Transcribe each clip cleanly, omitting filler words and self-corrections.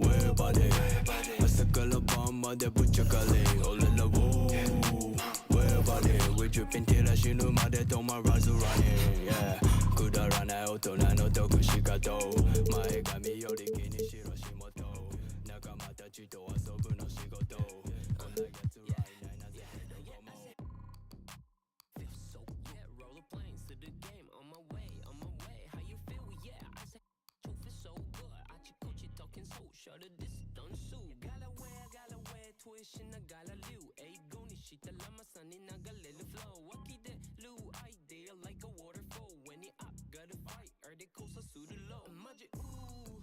왜 바래 아스칼라 밤마다 부착할래 올라라 왜 바래 왜 주변 티라시는 말에 도마 라즈라네 그다라나 오토나노 도쿠시가도 마에가미 요리기니 싫어 심어도 나가 마다지도 와서 분노 시고도 건나겠지 right now 나 제대로 고모 Feel so yeah roller planes to the game on my way how you feel yeah I say you feel so good 아치코치 talking so short of distance so 갈라왜 tuition 나 갈라류 에이고니 시달라마 산이 나갈래를 flow 와키데 루 idea like a waterfall when it up gotta fight or they coast us to the low 맞지 ooh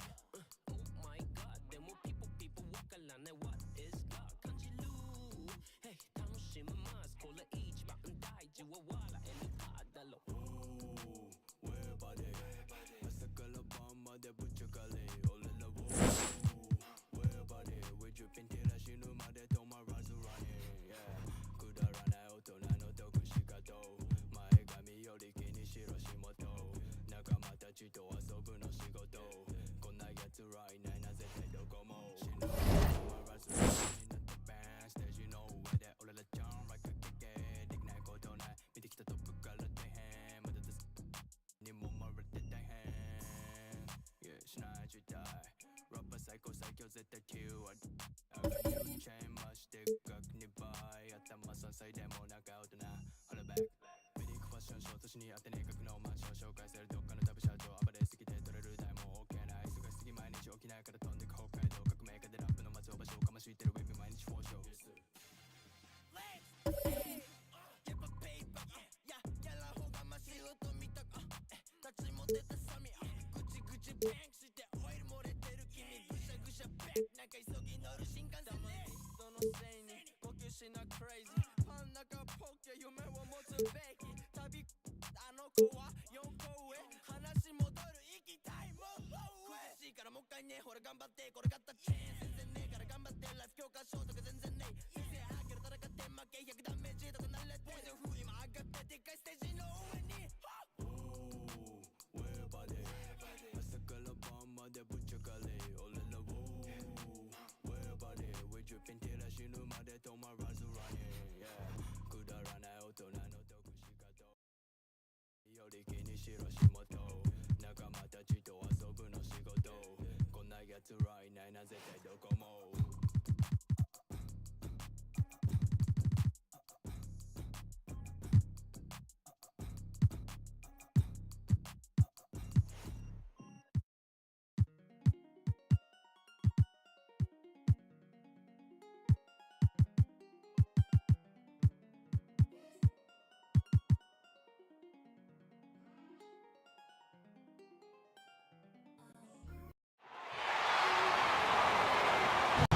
oh my god then more people walk along what is God 간지루 hey 당신은 마스 콜라 each mountain die 지와와라 and 바달로 왜 바래 아스칼라 밤마다 부착할래 올라라 왜 바래 왜 주변 티라시는 말에 도마 라즈라네 그다라나 오토나노 도쿠시가도 마에가미 요리기니 싫어 심어도 나가 마다지도 와서 분노 시고도 건나겠지 right now 나 제대로 고모 신호 도마 라즈라네 not the band stage you know where that 올라라 jump right 그게 닉날 고도나 밑에 기타 덮고 갈라대 모두 네 몸을 때 yeah 신나지 die rapper psycho絶対 Q I got you chain much thick 각 네 바이 아따 맞선 사이 데모 나가 오드나 hold it back 미리 그 패션 쇼 도시니 앞에 내가 그 너만紹介するどっかの旅車場暴れすぎて取れる台も OK な忙しすぎ毎日起きないから飛んでく北海道革命家でラップの松尾場所をかましてるウェブ毎日フォーショー Get my paper, yeah, やらほうがま仕事見た立ちも出たサミぐちぐちバンクしてオイル漏れてる君ぐしゃぐしゃバックなんか急ぎ乗る新幹線ねそのせいに呼吸しなクレイジーパン中ポッケ夢を持つべき旅あの子は4個上話戻る行きたいもう苦しいからもう一回ねほら頑張ってこれ買ったチェーン全然ねえから頑張ってライフ教科書とか全然ねえ先生あげる戦って負け100ダメージとか慣れてポイズン風今上がってでっかいステージの上に왜 바래 아스칼라 밤마다 부착할래 올라라 왜 바래 왜 주변 티라시는 말에 도마 라즈라네 그다라나 오토나노 도쿠시가도 요리기니 싫어 심어도 나가 마다지도 와서 분노 시고도 건나겠지 right now 나 제대로 고모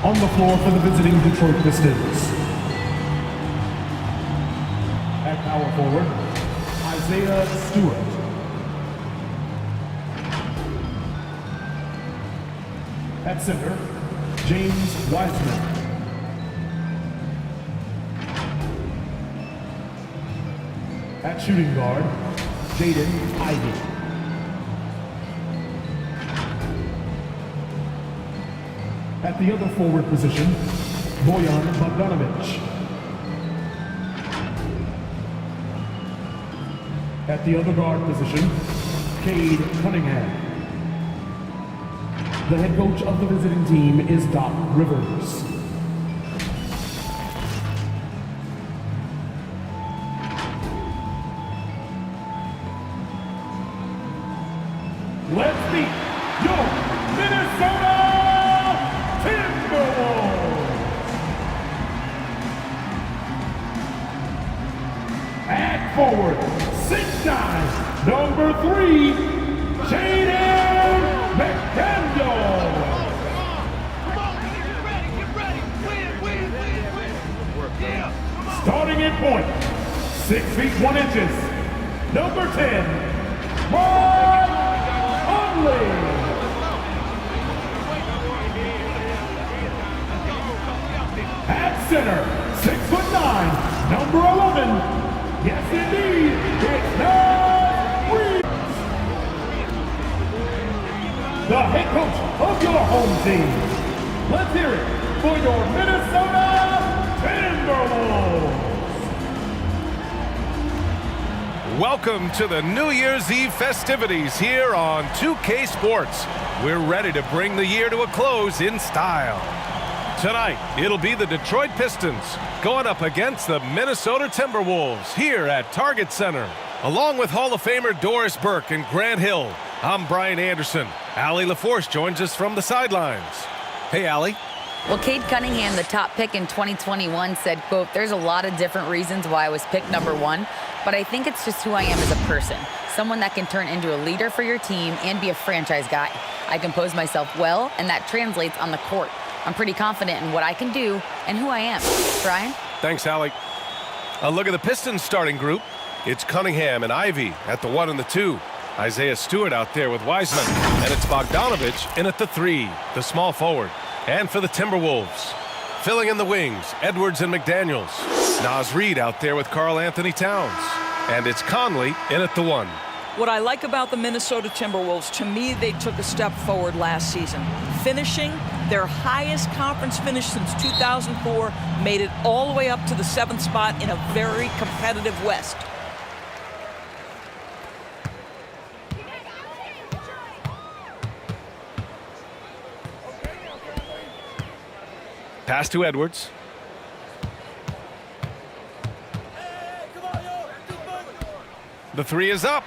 On the floor for the visiting Detroit Pistons. At power forward, Isaiah Stewart. At center, James Wiseman. At shooting guard, Jaden Ivey. At the other forward position, Bojan Bogdanovic. At the other guard position, Cade Cunningham. The head coach of the visiting team is Doc Rivers. Let's meet your Minnesota Timberwolves! At forward, 6'9", number 3, Jaden McDaniel. Starting at point, 6 feet 1 inches, number 10, Mark Conley. At center, 6'9", number 11. Yes, indeed, it's Naz Reeves. the head coach of your home team. Let's hear it for your Minnesota Timberwolves. Welcome to the New Year's Eve festivities here on 2K Sports. We're ready to bring the year to a close in style. Tonight, it'll be the Detroit Pistons going up against the Minnesota Timberwolves here at Target Center. Along with Hall of Famer Doris Burke and Grant Hill, I'm Brian Anderson. Allie LaForce joins us from the sidelines. Hey, Allie. Well, Cade Cunningham, the top pick in 2021, said, quote, "There's a lot of different reasons why I was picked number one, but I think it's just who I am as a person. Someone that can turn into a leader for your team and be a franchise guy. I compose myself well, and that translates on the court. I'm pretty confident in what I can do and who I am." Brian? Thanks, Allie. A look at the Pistons starting group. It's Cunningham and Ivy at the 1 and the 2. Isaiah Stewart out there with Wiseman. And it's Bogdanovich in at the 3, the small forward. And for the Timberwolves, filling in the wings, Edwards and McDaniels. Naz Reid out there with Karl Anthony Towns. And it's Conley in at the 1. What I like about the Minnesota Timberwolves, to me, they took a step forward last season. Finishing their highest conference finish since 2004, made it all the way up to the 7th spot in a very competitive West. Pass to Edwards. The 3 is up.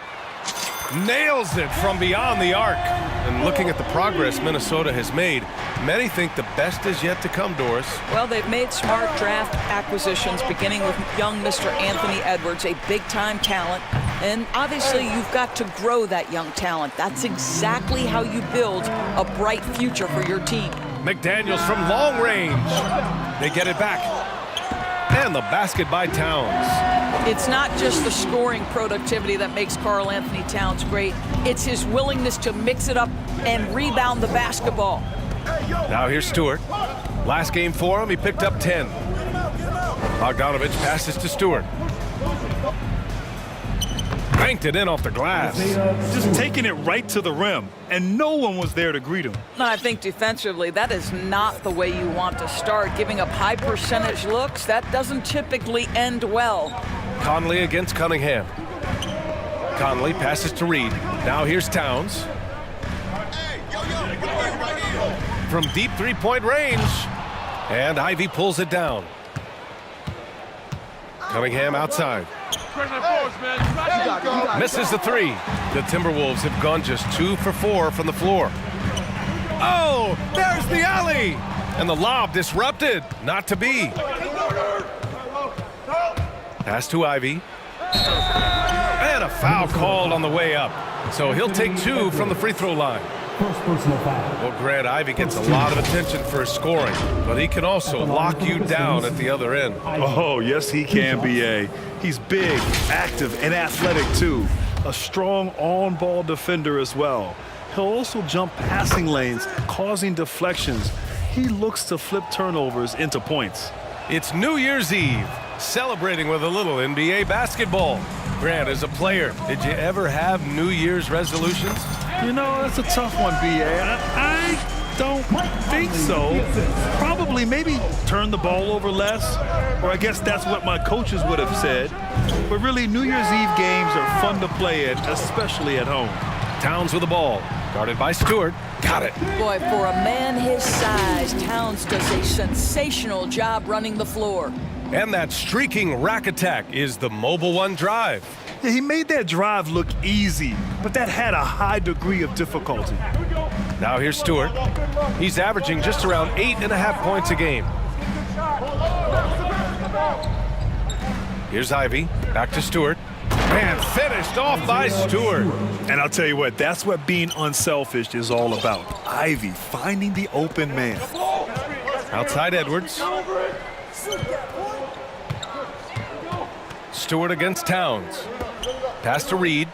Nails it from beyond the arc. And looking at the progress Minnesota has made, many think the best is yet to come, Doris. Well, they've made smart draft acquisitions, beginning with young Mr. Anthony Edwards, a big-time talent. And obviously, you've got to grow that young talent. That's exactly how you build a bright future for your team. McDaniels from long range. They get it back. And the basket by Towns. It's not just the scoring productivity that makes Karl Anthony Towns great. It's his willingness to mix it up and rebound the basketball. Now here's Stewart. Last game for him, he picked up 10. Bogdanovich passes to Stewart. Banked it in off the glass. Just taking it right to the rim, and no one was there to greet him. No, I think defensively, that is not the way you want to start. Giving up high percentage looks, that doesn't typically end well. Conley against Cunningham. Conley passes to Reid. Now here's Towns. From deep three-point range. And Ivy pulls it down. Cunningham outside. Misses the 3. The Timberwolves have gone just 2 for 4 from the floor. Oh, there's the alley. And the lob disrupted. Not to be. Pass to Ivy. And a foul called on the way up. So he'll take 2 from the free throw line. First personal foul. Well, Grant, Ivy gets a lot of attention for his scoring, but he can also lock you down at the other end. Oh, yes, he can, B.A. He's big, active, and athletic, too. A strong on-ball defender as well. He'll also jump passing lanes, causing deflections. He looks to flip turnovers into points. It's New Year's Eve, celebrating with a little NBA basketball. Grant, as a player, did you ever have New Year's resolutions? You know, that's a tough one, B.A. I don't think so. Probably maybe turn the ball over less, or I guess that's what my coaches would have said. But really, New Year's Eve games are fun to play at, especially at home. Towns with the ball, guarded by Stewart. Got it. Boy, for a man his size, Towns does a sensational job running the floor. And that streaking rack attack is the Mobile One drive. Yeah, he made that drive look easy, but that had a high degree of difficulty. Now here's Stewart. He's averaging just around 8.5 points a game. Here's Ivy. Back to Stewart. And finished off by Stewart. And I'll tell you what, that's what being unselfish is all about. Ivy finding the open man. Outside Edwards. Stewart against Towns. Pass to Reid.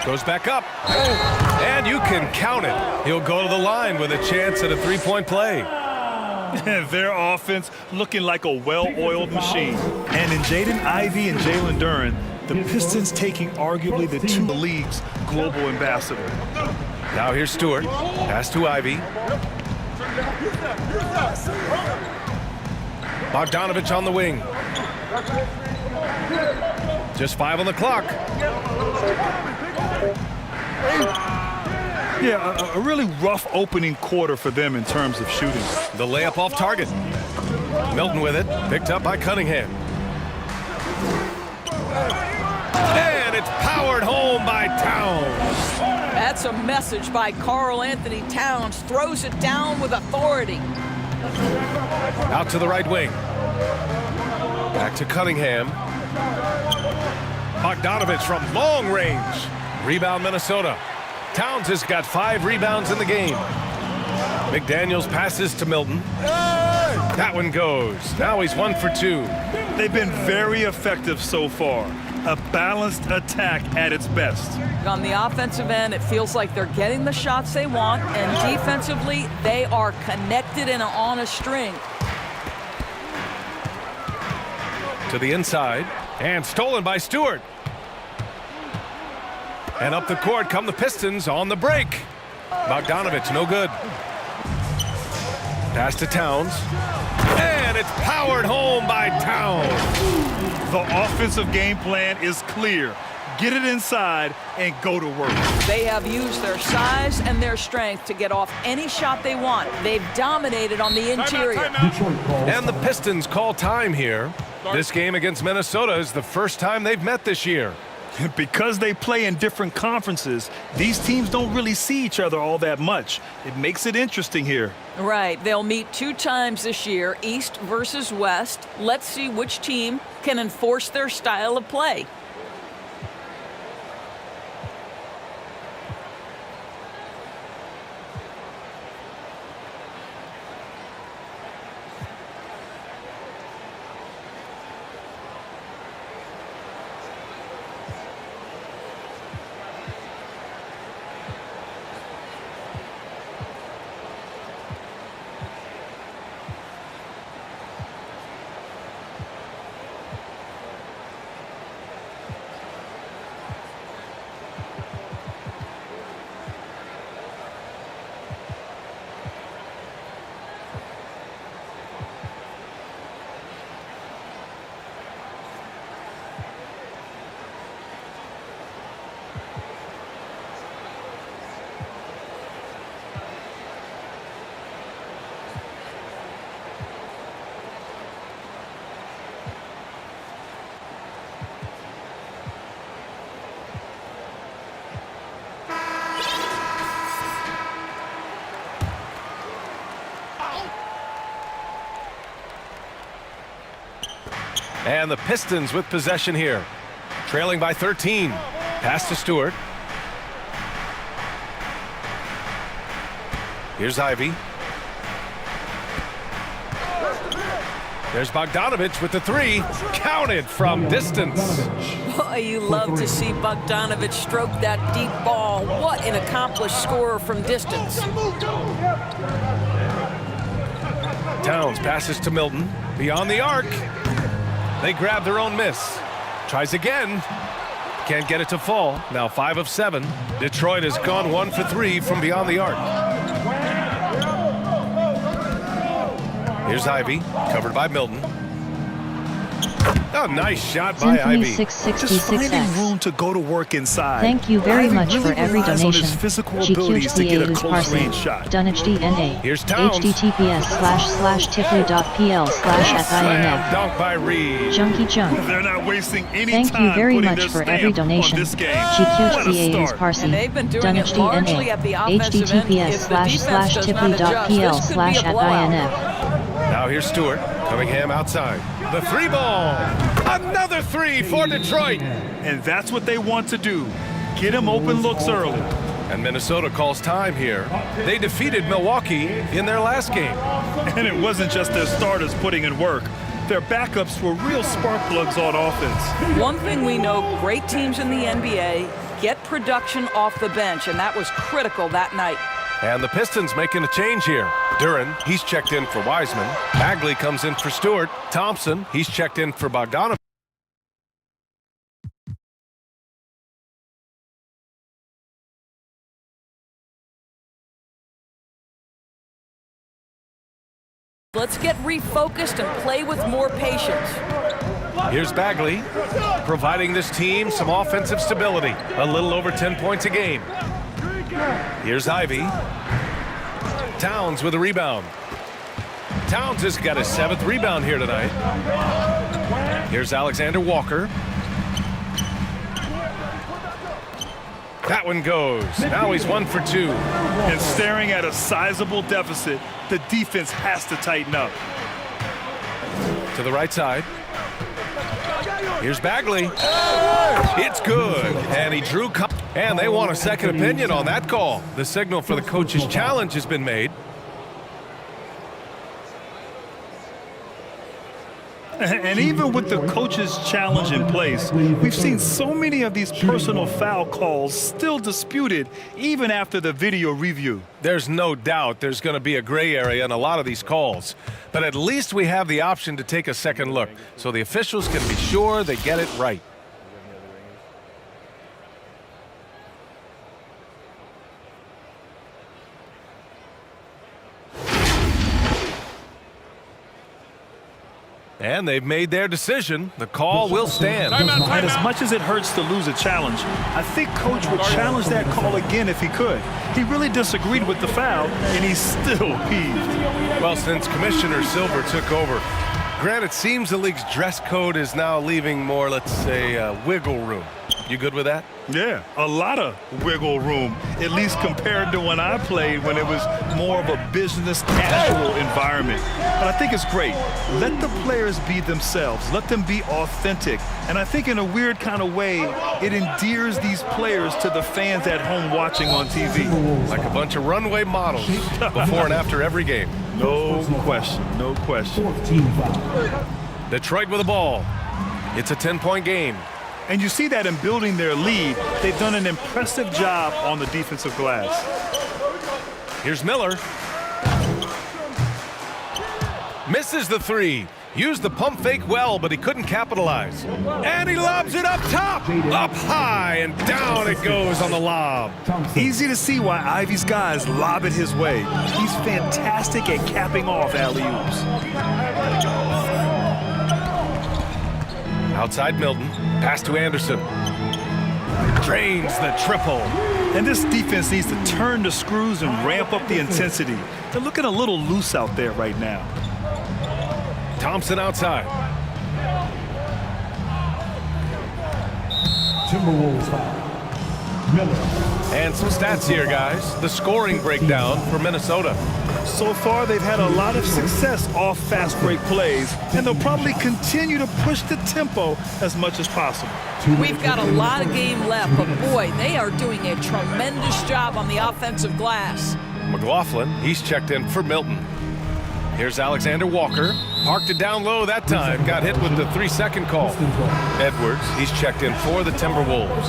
Goes back up. And you can count it. He'll go to the line with a chance at a three-point play. Their offense looking like a well-oiled machine. And in Jaden Ivey and Jalen Duren, the Pistons taking arguably the two league's global ambassador. Now here's Stewart. Pass to Ivy. Bogdanovich on the wing. Just 5 on the clock. Yeah, a really rough opening quarter for them in terms of shooting. The layup off target. Milton with it, picked up by Cunningham. And it's powered home by Towns. That's a message by Karl Anthony Towns. Throws it down with authority. Out to the right wing. Back to Cunningham. Bogdanovich from long range. Rebound Minnesota. Towns has got 5 rebounds in the game. McDaniels passes to Milton. That one goes. Now he's 1 for 2. They've been very effective so far. A balanced attack at its best. On the offensive end, it feels like they're getting the shots they want, and defensively, they are connected and on a string. To the inside, and stolen by Stewart. And up the court come the Pistons on the break. Bogdanovich, no good. Pass to Towns. And it's powered home by Towns. The offensive game plan is clear. Get it inside and go to work. They have used their size and their strength to get off any shot they want. They've dominated on the interior. And the Pistons call time here. This game against Minnesota is the first time they've met this year. Because they play in different conferences, these teams don't really see each other all that much. It makes it interesting here. Right. They'll meet 2 times this year, East versus West. Let's see which team can enforce their style of play. And the Pistons with possession here. Trailing by 13. Pass to Stewart. Here's Ivy. There's Bogdanovich with the 3. Counted from distance. Boy, you love to see Bogdanovich stroke that deep ball. What an accomplished scorer from distance. Towns passes to Milton. Beyond the arc. They grab their own miss. Tries again. Can't get it to fall. Now 5 of 7. Detroit has gone 1 for 3 from beyond the arc. Here's Ivy, covered by Milton. A nice shot by Ivy. Just finding room to go to work inside. Thank you very Ivy much really for every relies on donation. his physical abilities to get a close range shot. Dunnage DNA. Here's Towns. https://tifley.pl/FINF. Slam dunk by Reed. Junkie Junk. They're not wasting any Thank time you very putting much their for stamp every on donation. this game. GQ's What a CA's start. Parsi. And they've been doing Dunnage it largely DNA. at the offensive end. If the defense does not adjust, this could be a blowout. https://tifley.pl/FINF. Now here's Stewart. Cunningham outside. The 3 ball. Another 3 for Detroit. And that's what they want to do. Get him open looks early. And Minnesota calls time here. They defeated Milwaukee in their last game. And it wasn't just their starters putting in work. Their backups were real spark plugs on offense. One thing we know, great teams in the NBA get production off the bench, and that was critical that night. And the Pistons making a change here. Duran, he's checked in for Wiseman. Bagley comes in for Stewart. Thompson, he's checked in for Bogdanovich. Let's get refocused and play with more patience. Here's Bagley, providing this team some offensive stability. A little over 10 points a game. Here's Ivy. Towns with a rebound. Towns has got his 7th rebound here tonight. Here's Alexander-Walker. That one goes. Now he's 1 for 2. And staring at a sizable deficit, the defense has to tighten up. To the right side. Here's Bagley. It's good. And he drew. And they want a second opinion on that call. The signal for the coach's challenge has been made. And even with the coach's challenge in place, we've seen so many of these personal foul calls still disputed even after the video review. There's no doubt there's going to be a gray area in a lot of these calls. But at least we have the option to take a second look, so the officials can be sure they get it right. And they've made their decision. The call will stand. And as much as it hurts to lose a challenge, I think Coach would challenge that call again if he could. He really disagreed with the foul, and he's still peeved. Well, since Commissioner Silver took over, Grant, it seems the league's dress code is now leaving more, let's say, wiggle room. You good with that? Yeah, a lot of wiggle room, at least compared to when I played, when it was more of a business casual environment. But I think it's great. Let the players be themselves. Let them be authentic. And I think in a weird kind of way, it endears these players to the fans at home watching on TV. Like a bunch of runway models before and after every game. No question, no question. Detroit with the ball. It's a 10-point game. And you see that in building their lead, they've done an impressive job on the defensive glass. Here's Miller. Misses the 3. Used the pump fake well, but he couldn't capitalize. And he lobs it up top. Up high, and down it goes on the lob. Easy to see why Ivy's guys lob it his way. He's fantastic at capping off alley-oops. Outside Milton. Pass to Anderson. Drains the triple. And this defense needs to turn the screws and ramp up the intensity. They're looking a little loose out there right now. Thompson outside. Timberwolves foul. Miller. And some stats here, guys. The scoring breakdown for Minnesota. So far, they've had a lot of success off fast break plays, and they'll probably continue to push the tempo as much as possible. We've got a lot of game left, but boy, they are doing a tremendous job on the offensive glass. McLaughlin, he's checked in for Milton. Here's Alexander-Walker. Parked it down low that time. Got hit with the 3-second call. Edwards, he's checked in for the Timberwolves.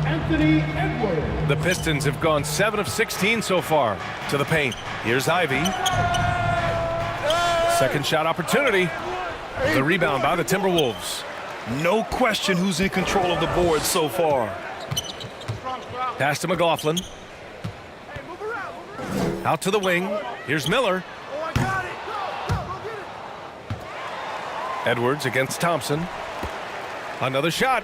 Anthony Edwards. The Pistons have gone 7 of 16 so far. To the paint. Here's Ivy. Second shot opportunity. The rebound by the Timberwolves. No question who's in control of the board so far. Pass to McLaughlin. Out to the wing. Here's Miller. Edwards against Thompson. Another shot.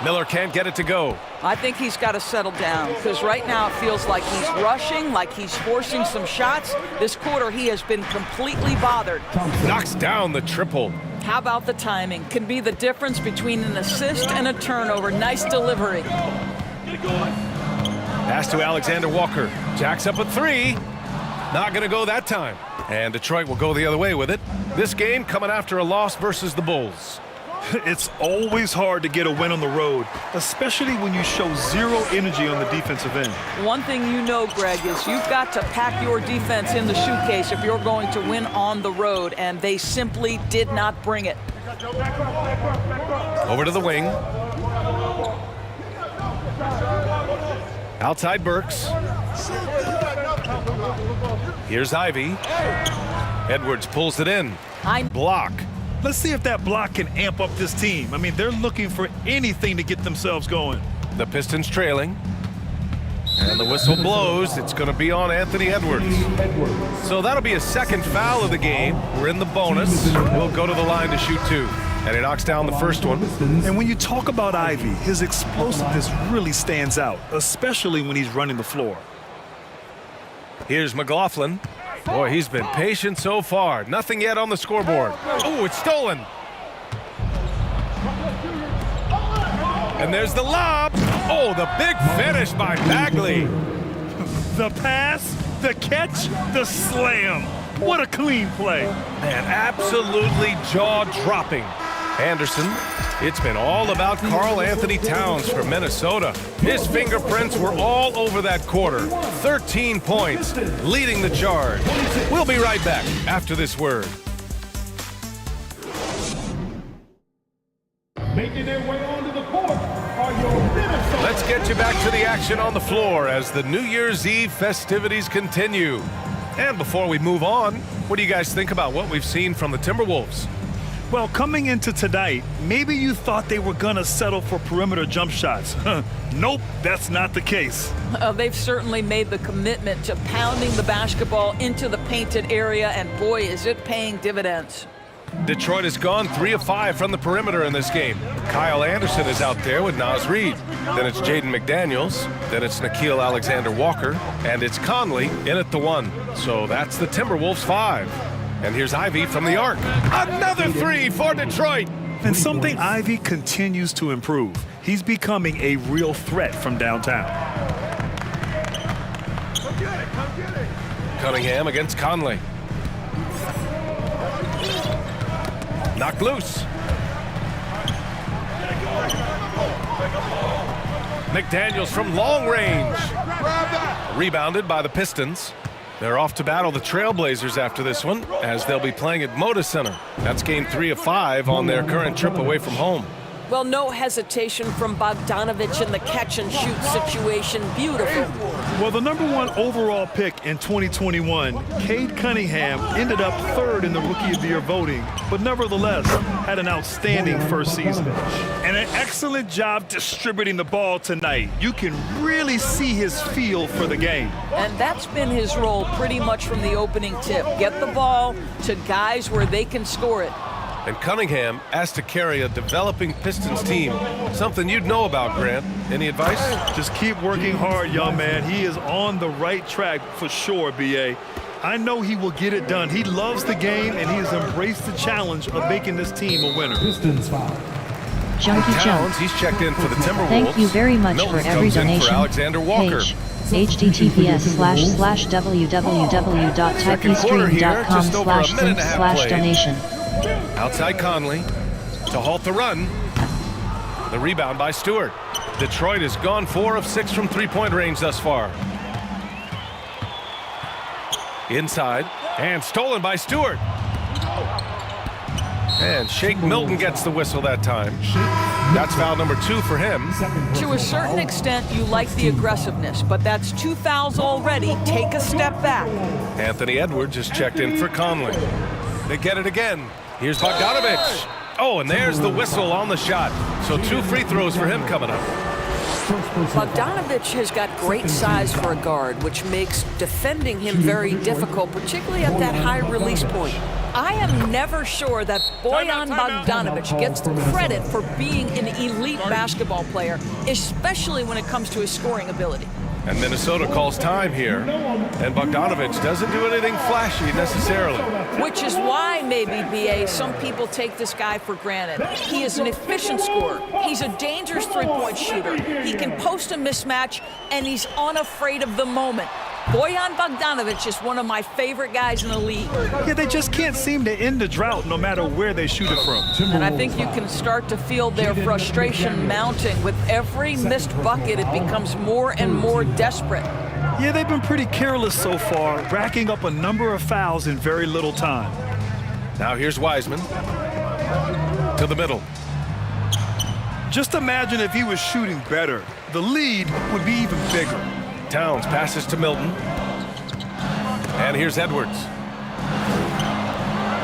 Miller can't get it to go. I think he's got to settle down, because right now it feels like he's rushing, like he's forcing some shots. This quarter he has been completely bothered. Knocks down the triple. How about the timing? Can be the difference between an assist and a turnover. Nice delivery. Pass to Alexander-Walker. Jacks up a 3. Not going to go that time. And Detroit will go the other way with it. This game coming after a loss versus the Bulls. It's always hard to get a win on the road, especially when you show zero energy on the defensive end. One thing you know, Greg, is you've got to pack your defense in the suitcase if you're going to win on the road, and they simply did not bring it. Over to the wing. Outside Burks. Here's Ivy. Edwards pulls it in. Block. Let's see if that block can amp up this team. I mean, they're looking for anything to get themselves going. The Pistons trailing. And the whistle blows. It's going to be on Anthony Edwards. So that'll be a second foul of the game. We're in the bonus. We'll go to the line to shoot 2. And he knocks down the first one. And when you talk about Ivy, his explosiveness really stands out, especially when he's running the floor. Here's McLaughlin. Boy, he's been patient so far. Nothing yet on the scoreboard. Oh, it's stolen. And there's the lob. Oh, the big finish by Bagley. The pass, the catch, the slam. What a clean play. Man, absolutely jaw-dropping. Anderson, it's been all about Karl Anthony Towns for Minnesota. His fingerprints were all over that quarter. 13 points, leading the charge. We'll be right back after this word. Making their way onto the court are your Minnesota. Let's get you back to the action on the floor as the New Year's Eve festivities continue. And before we move on, what do you guys think about what we've seen from the Timberwolves? Well, coming into tonight, maybe you thought they were going to settle for perimeter jump shots. Nope, that's not the case. They've certainly made the commitment to pounding the basketball into the painted area, and boy, is it paying dividends. Detroit has gone 3 of 5 from the perimeter in this game. Kyle Anderson is out there with Naz Reid. Then it's Jaden McDaniels. Then it's NickeilAlexander-Walker. And it's Conley in at the 1. So that's the Timberwolves 5. And here's Ivy from the arc. Another 3 for Detroit. And something Ivy continues to improve. He's becoming a real threat from downtown. Come get it, come get it. Cunningham against Conley. Knocked loose. McDaniels from long range. Rebounded by the Pistons. They're off to battle the Trailblazers after this one, as they'll be playing at Moda Center. That's game 3 of 5 on their current trip away from home. Well, no hesitation from Bogdanovich in the catch-and-shoot situation. Beautiful. Well, the #1 overall pick in 2021, Cade Cunningham, ended up 3rd in the Rookie of the Year voting, but nevertheless had an outstanding first season. And an excellent job distributing the ball tonight. You can really see his feel for the game. And that's been his role pretty much from the opening tip. Get the ball to guys where they can score it. And Cunningham asked to carry a developing Pistons team. Something you'd know about, Grant. Any advice? Just keep working hard, young man. He is on the right track for sure, B.A. I know he will get it done. He loves the game, and he has embraced the challenge of making this team a winner. Pistons foul. Junkie Jump. Towns, he's checked in for the Timberwolves. Thank you very much Milton for every comes in donation. for Alexander-Walker. https://www.typestream.com/donation. Outside Conley to halt the run. The rebound by Stewart. Detroit has gone 4 of 6 from three-point range thus far. Inside and stolen by Stewart. And Shake Milton gets the whistle that time. That's foul number 2 for him. To a certain extent, you like the aggressiveness, but that's 2 fouls already. Take a step back. Anthony Edwards is checked in for Conley. They get it again. Here's Bogdanovich. Oh, and there's the whistle on the shot. So 2 free throws for him coming up. Bogdanovich has got great size for a guard, which makes defending him very difficult, particularly at that high release point. I am never sure that Bojan Bogdanovich gets the credit for being an elite basketball player, especially when it comes to his scoring ability. And Minnesota calls time here. And Bogdanovich doesn't do anything flashy necessarily. Which is why maybe, B.A., some people take this guy for granted. He is an efficient scorer. He's a dangerous three-point shooter. He can post a mismatch, and he's unafraid of the moment. Bojan Bogdanovich is one of my favorite guys in the league. Yeah, they just can't seem to end the drought no matter where they shoot it from. And I think you can start to feel their frustration mounting. With every missed bucket, it becomes more and more desperate. Yeah, they've been pretty careless so far, racking up a number of fouls in very little time. Now here's Wiseman to the middle. Just imagine if he was shooting better. The lead would be even bigger. Towns passes to Milton. And here's Edwards.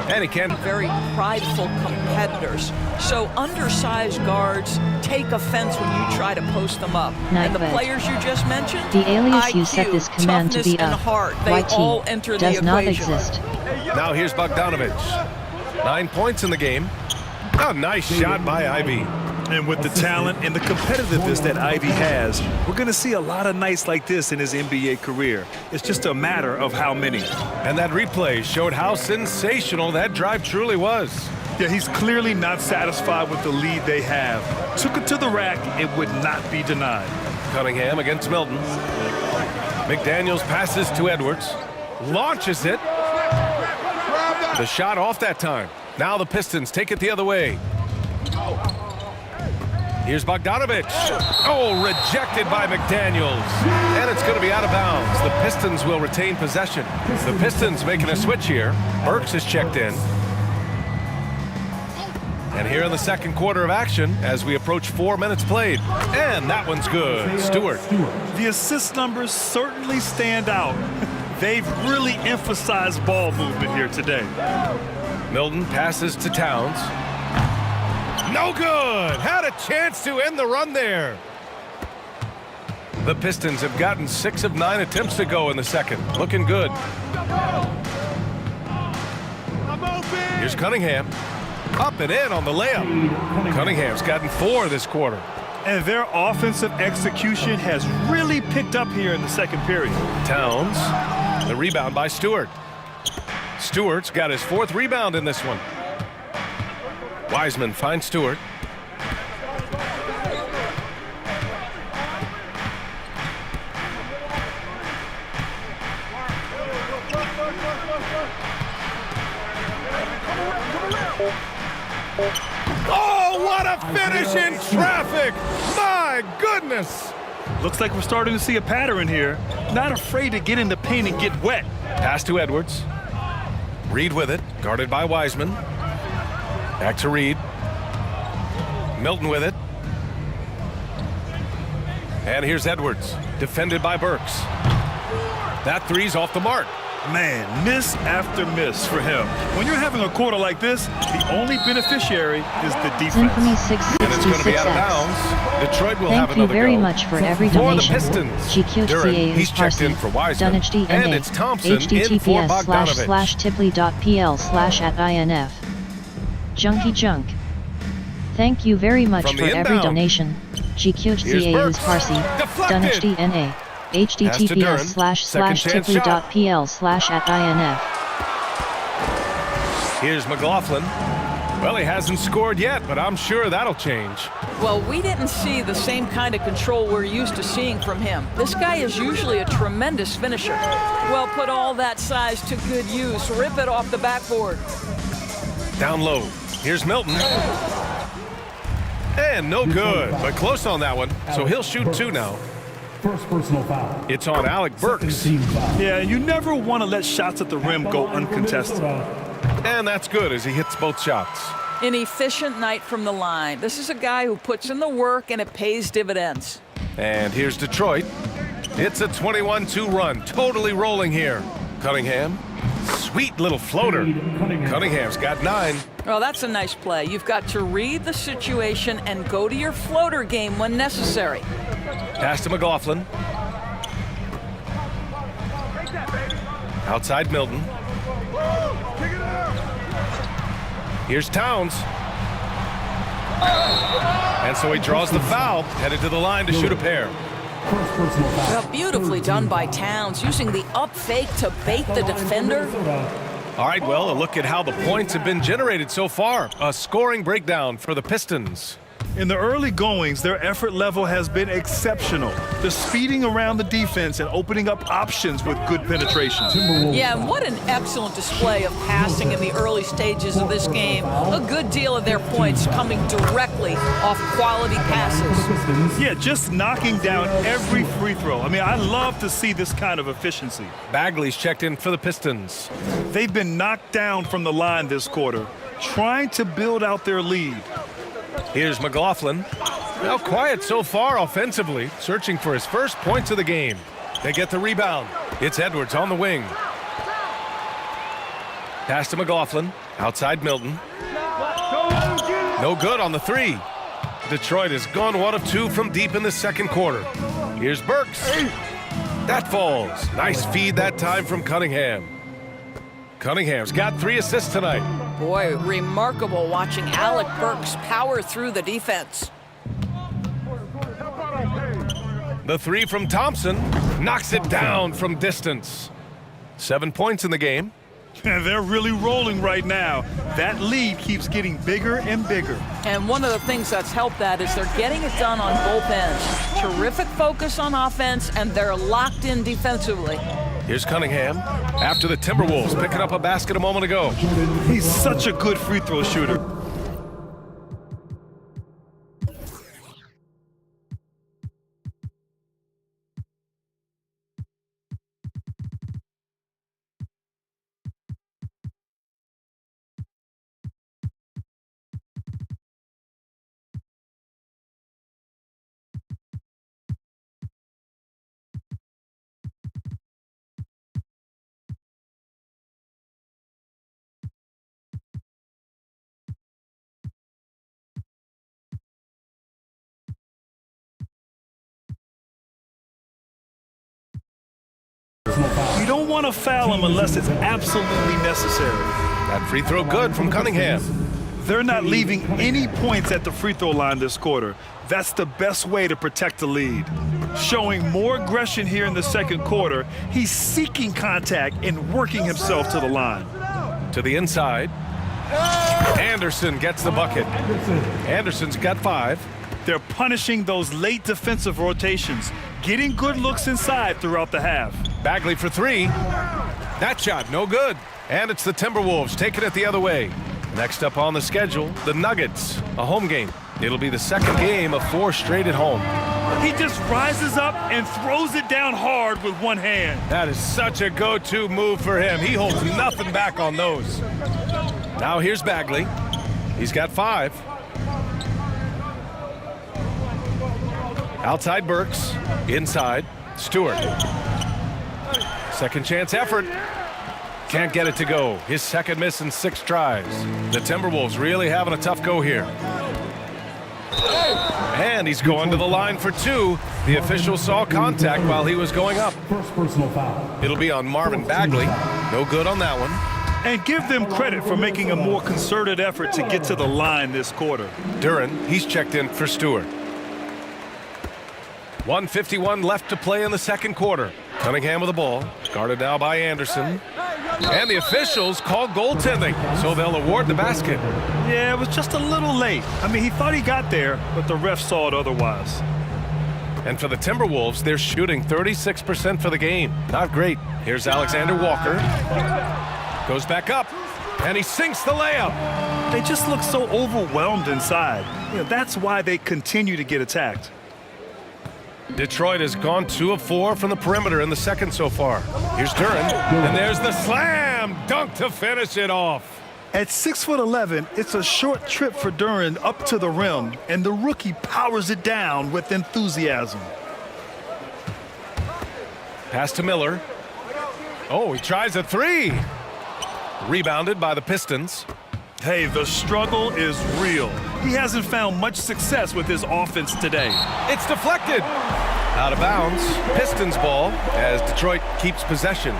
And he can. Very prideful competitors. So undersized guards take offense when you try to post them up. And the players you just mentioned, The alias IQ, you set this command to toughness, be and up. heart, they all YT enter does the not equation. exist. Now here's Bogdanovich. 9 points in the game. Oh, nice shot by Ivy. And with the talent and the competitiveness that Ivy has, we're going to see a lot of nights like this in his NBA career. It's just a matter of how many. And that replay showed how sensational that drive truly was. Yeah, he's clearly not satisfied with the lead they have. Took it to the rack, it would not be denied. Cunningham against Milton. McDaniels passes to Edwards. Launches it. The shot off that time. Now the Pistons take it the other way. Here's Bogdanovich. Oh, rejected by McDaniels. And it's going to be out of bounds. The Pistons will retain possession. The Pistons making a switch here. Burks is checked in. And here in the second quarter of action as we approach 4 minutes played. And that one's good. Stewart. The assist numbers certainly stand out. They've really emphasized ball movement here today. Milton passes to Towns. No good. Had a chance to end the run there. The Pistons have gotten 6 of 9 attempts to go in the second. Looking good. Here's Cunningham. Up and in on the layup. Cunningham's gotten 4 this quarter. And their offensive execution has really picked up here in the second period. Towns. The rebound by Stewart. Stewart's got his 4th rebound in this one. Wiseman finds Stewart. Oh, what a finish in traffic! My goodness! Looks like we're starting to see a pattern here. Not afraid to get in the paint and get wet. Pass to Edwards. Reed with it, guarded by Wiseman. Back to Reed. Milton with it. And here's Edwards, defended by Burks. That three's off the mark. Man, miss after miss for him. When you're having a quarter like this, the only beneficiary is the defense. Symphony And it's going to be out of 666X. bounds. Detroit will have Thank you another very go. much for every For the donation. Pistons, Duran, he's checked in for Wiseman. And it's Thompson in for Bogdanovich. https://tipley.pl/@inf. Junkie Junk. Thank you very much From for the every inbound. donation. Here's GQCA Burks. is Parsi. Deflected. Dunage DNA. https://tipley.pl/@inf. Here's McLaughlin. Well, he hasn't scored yet, but I'm sure that'll change. Well, we didn't see the same kind of control we're used to seeing from him. This guy is usually a tremendous finisher. Well, put all that size to good use. Rip it off the backboard. Down low. Here's Milton. And no good, but close on that one. So he'll shoot 2 now. First personal foul. It's on Alec Burks. Team foul. Yeah, you never want to let shots at the rim go uncontested. And that's good as he hits both shots. An efficient night from the line. This is a guy who puts in the work and it pays dividends. And here's Detroit. It's a 21-2 run. Totally rolling here. Cunningham. Sweet little floater. Cunningham's got 9. Well, that's a nice play. You've got to read the situation and go to your floater game when necessary. Pass to McLaughlin. Outside Milton. Here's Towns. And so he draws the foul, headed to the line to shoot a pair. First personal foul. Well, beautifully done by Towns, using the up fake to bait the defender. All right, well, a look at how the points have been generated so far. A scoring breakdown for the Pistons. In the early goings, their effort level has been exceptional. They're speeding around the defense and opening up options with good penetration. Yeah, and what an excellent display of passing in the early stages of this game. A good deal of their points coming directly off quality passes. Yeah, just knocking down every free throw. I mean, I love to see this kind of efficiency. Bagley's checked in for the Pistons. They've been knocked down from the line this quarter, trying to build out their lead. Here's McLaughlin. Well, quiet so far offensively, searching for his first points of the game. They get the rebound. It's Edwards on the wing. Pass to McLaughlin. Outside Milton. No good on the three. Detroit has gone 1 of 2 from deep in the second quarter. Here's Burks. That falls. Nice feed that time from Cunningham. Cunningham's got 3 assists tonight. Boy, remarkable watching Alec Burks power through the defense. The three from Thompson knocks it down from distance. 7 points in the game. And they're really rolling right now. That lead keeps getting bigger and bigger. And one of the things that's helped that is they're getting it done on both ends. Terrific focus on offense, and they're locked in defensively. Here's Cunningham after the Timberwolves picking up a basket a moment ago. He's such a good free throw shooter. You don't want to foul him unless it's absolutely necessary. That free throw good from Cunningham. They're not leaving any points at the free throw line this quarter. That's the best way to protect the lead. Showing more aggression here in the second quarter, he's seeking contact and working himself to the line. To the inside. Anderson gets the bucket. Anderson's got 5. They're punishing those late defensive rotations, getting good looks inside throughout the half. Bagley for 3. That shot, no good. And it's the Timberwolves taking it the other way. Next up on the schedule, the Nuggets, a home game. It'll be the second game of 4 straight at home. He just rises up and throws it down hard with one hand. That is such a go-to move for him. He holds nothing back on those. Now here's Bagley. He's got 5. Outside Burks. Inside Stewart. Second chance effort. Can't get it to go. His second miss in 6 tries. The Timberwolves really having a tough go here. And he's going to the line for 2. The official saw contact while he was going up. First personal foul. It'll be on Marvin Bagley. No good on that one. And give them credit for making a more concerted effort to get to the line this quarter. Duren, he's checked in for Stewart. 1:51 left to play in the second quarter. Cunningham with the ball. Guarded now by Anderson. And the officials call goaltending, so they'll award the basket. Yeah, it was just a little late. I mean, he thought he got there, but the ref saw it otherwise. And for the Timberwolves, they're shooting 36% for the game. Not great. Here's Alexander-Walker. Goes back up, and he sinks the layup. They just look so overwhelmed inside. That's why they continue to get attacked. Detroit has gone 2 of 4 from the perimeter in the second so far. Here's Duren, and there's the slam dunk to finish it off. At 6'11", it's a short trip for Duren up to the rim, and the rookie powers it down with enthusiasm. Pass to Miller. Oh, he tries a 3. Rebounded by the Pistons. Hey, the struggle is real. He hasn't found much success with his offense today. It's deflected. Out of bounds. Pistons ball as Detroit keeps possession.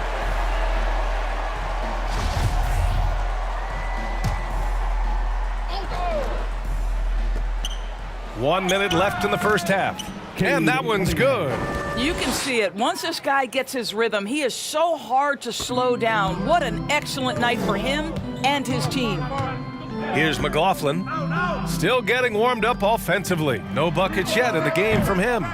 One minute left in the first half. And that one's good. You can see it. Once this guy gets his rhythm, he is so hard to slow down. What an excellent night for him and his team. Here's McLaughlin. Still getting warmed up offensively. No buckets yet in the game from him.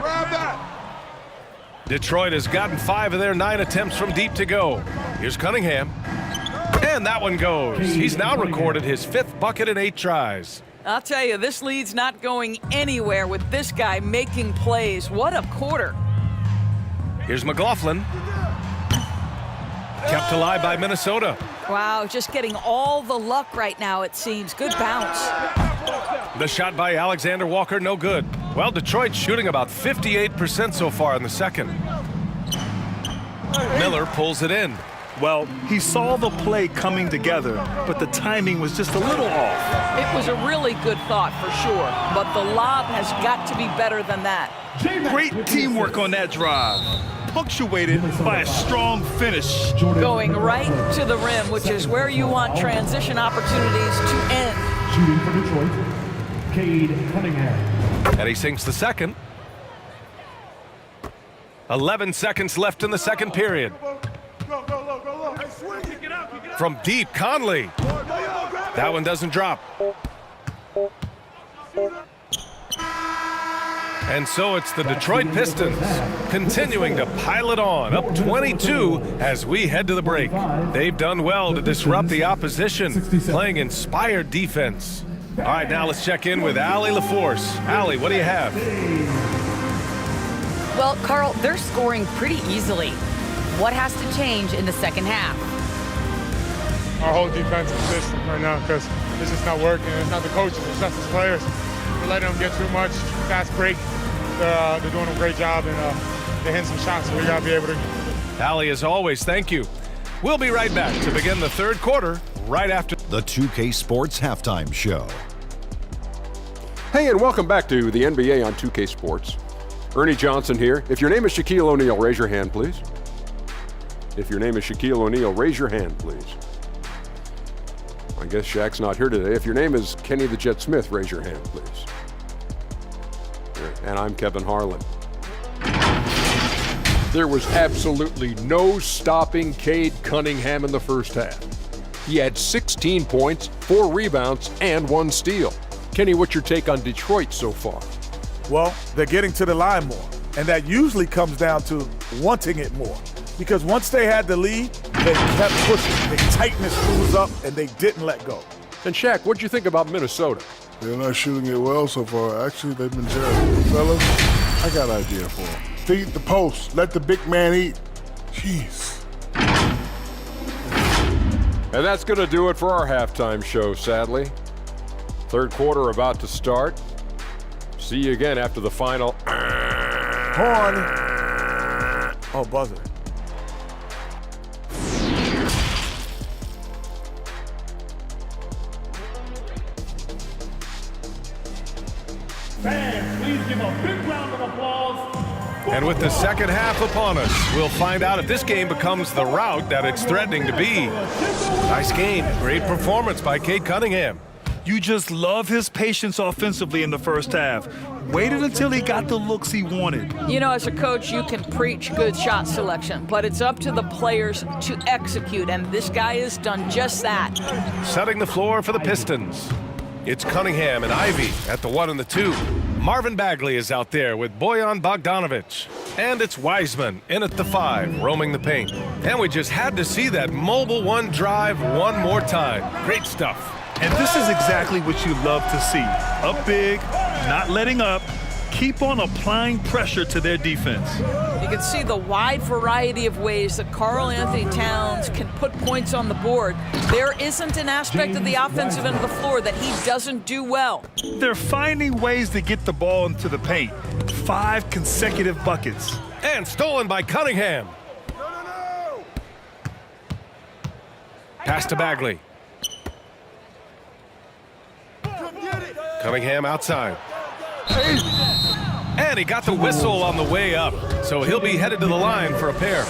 Detroit has gotten 5 of their 9 attempts from deep to go. Here's Cunningham. And that one goes. He's now recorded his 5th bucket in 8 tries. I'll tell you, this lead's not going anywhere with this guy making plays. What a quarter. Here's McLaughlin. Kept alive by Minnesota. Wow, just getting all the luck right now, it seems. Good bounce. The shot by Alexander-Walker, no good. Well, Detroit's shooting about 58% so far in the second. Miller pulls it in. Well, he saw the play coming together, but the timing was just a little off. It was a really good thought for sure, but the lob has got to be better than that. Great teamwork on that drive, punctuated by a strong finish. Going right to the rim, which is where you want transition opportunities to end. Shooting for Detroit, Cade Cunningham. And he sinks the second. 11 seconds left in the second period. From deep, Conley. That one doesn't drop. And so it's the Detroit Pistons continuing to pile it on, up 22 as we head to the break. They've done well to disrupt the opposition, playing inspired defense. All right, now let's check in with Allie LaForce. Allie, what do you have? Well, Carl, they're scoring pretty easily. What has to change in the second half? Our whole defensive system right now, because it's just not working. It's not the coaches, it's just the players. We're letting them get too much fast break. They're doing a great job, and they're hitting some shots, so we got to be able to. Allie, as always, thank you. We'll be right back to begin the third quarter right after the 2K Sports Halftime Show. Hey, and welcome back to the NBA on 2K Sports. Ernie Johnson here. If your name is Shaquille O'Neal, raise your hand, please. If your name is Shaquille O'Neal, raise your hand, please. I guess Shaq's not here today. If your name is Kenny the Jet Smith, raise your hand, please. And I'm Kevin Harlan. There was absolutely no stopping Cade Cunningham in the first half. He had 16 points, 4 rebounds, and 1 steal. Kenny, what's your take on Detroit so far? Well, they're getting to the line more, and that usually comes down to wanting it more. Because once they had the lead, they kept pushing. They tightened the screws up, and they didn't let go. And Shaq, what'd you think about Minnesota? They're not shooting it well so far. Actually, they've been terrible. Fellas, I got an idea for them. Feed the post. Let the big man eat. Jeez. And that's going to do it for our halftime show, sadly. Third quarter about to start. See you again after the final. Horn. Oh, buzzer. Fans, please give a big round of applause. And with the second half upon us, we'll find out if this game becomes the rout that it's threatening to be. Nice game. Great performance by Cade Cunningham. You just love his patience offensively in the first half. Waited until he got the looks he wanted. You know, as a coach, you can preach good shot selection, but it's up to the players to execute, and this guy has done just that. Setting the floor for the Pistons. It's Cunningham and Ivy at the 1 and the 2. Marvin Bagley is out there with Bojan Bogdanovic. And it's Wiseman in at the 5, roaming the paint. And we just had to see that mobile 1 drive one more time. Great stuff. And this is exactly what you love to see. Up big, not letting up, keep on applying pressure to their defense. You can see the wide variety of ways that Karl Anthony Towns can put points on the board. There isn't an aspect of the offensive end of the floor that he doesn't do well. They're finding ways to get the ball into the paint. 5 consecutive buckets. And stolen by Cunningham. Pass to Bagley. Cunningham outside. And he got the whistle on the way up, so he'll be headed to the line for a pair.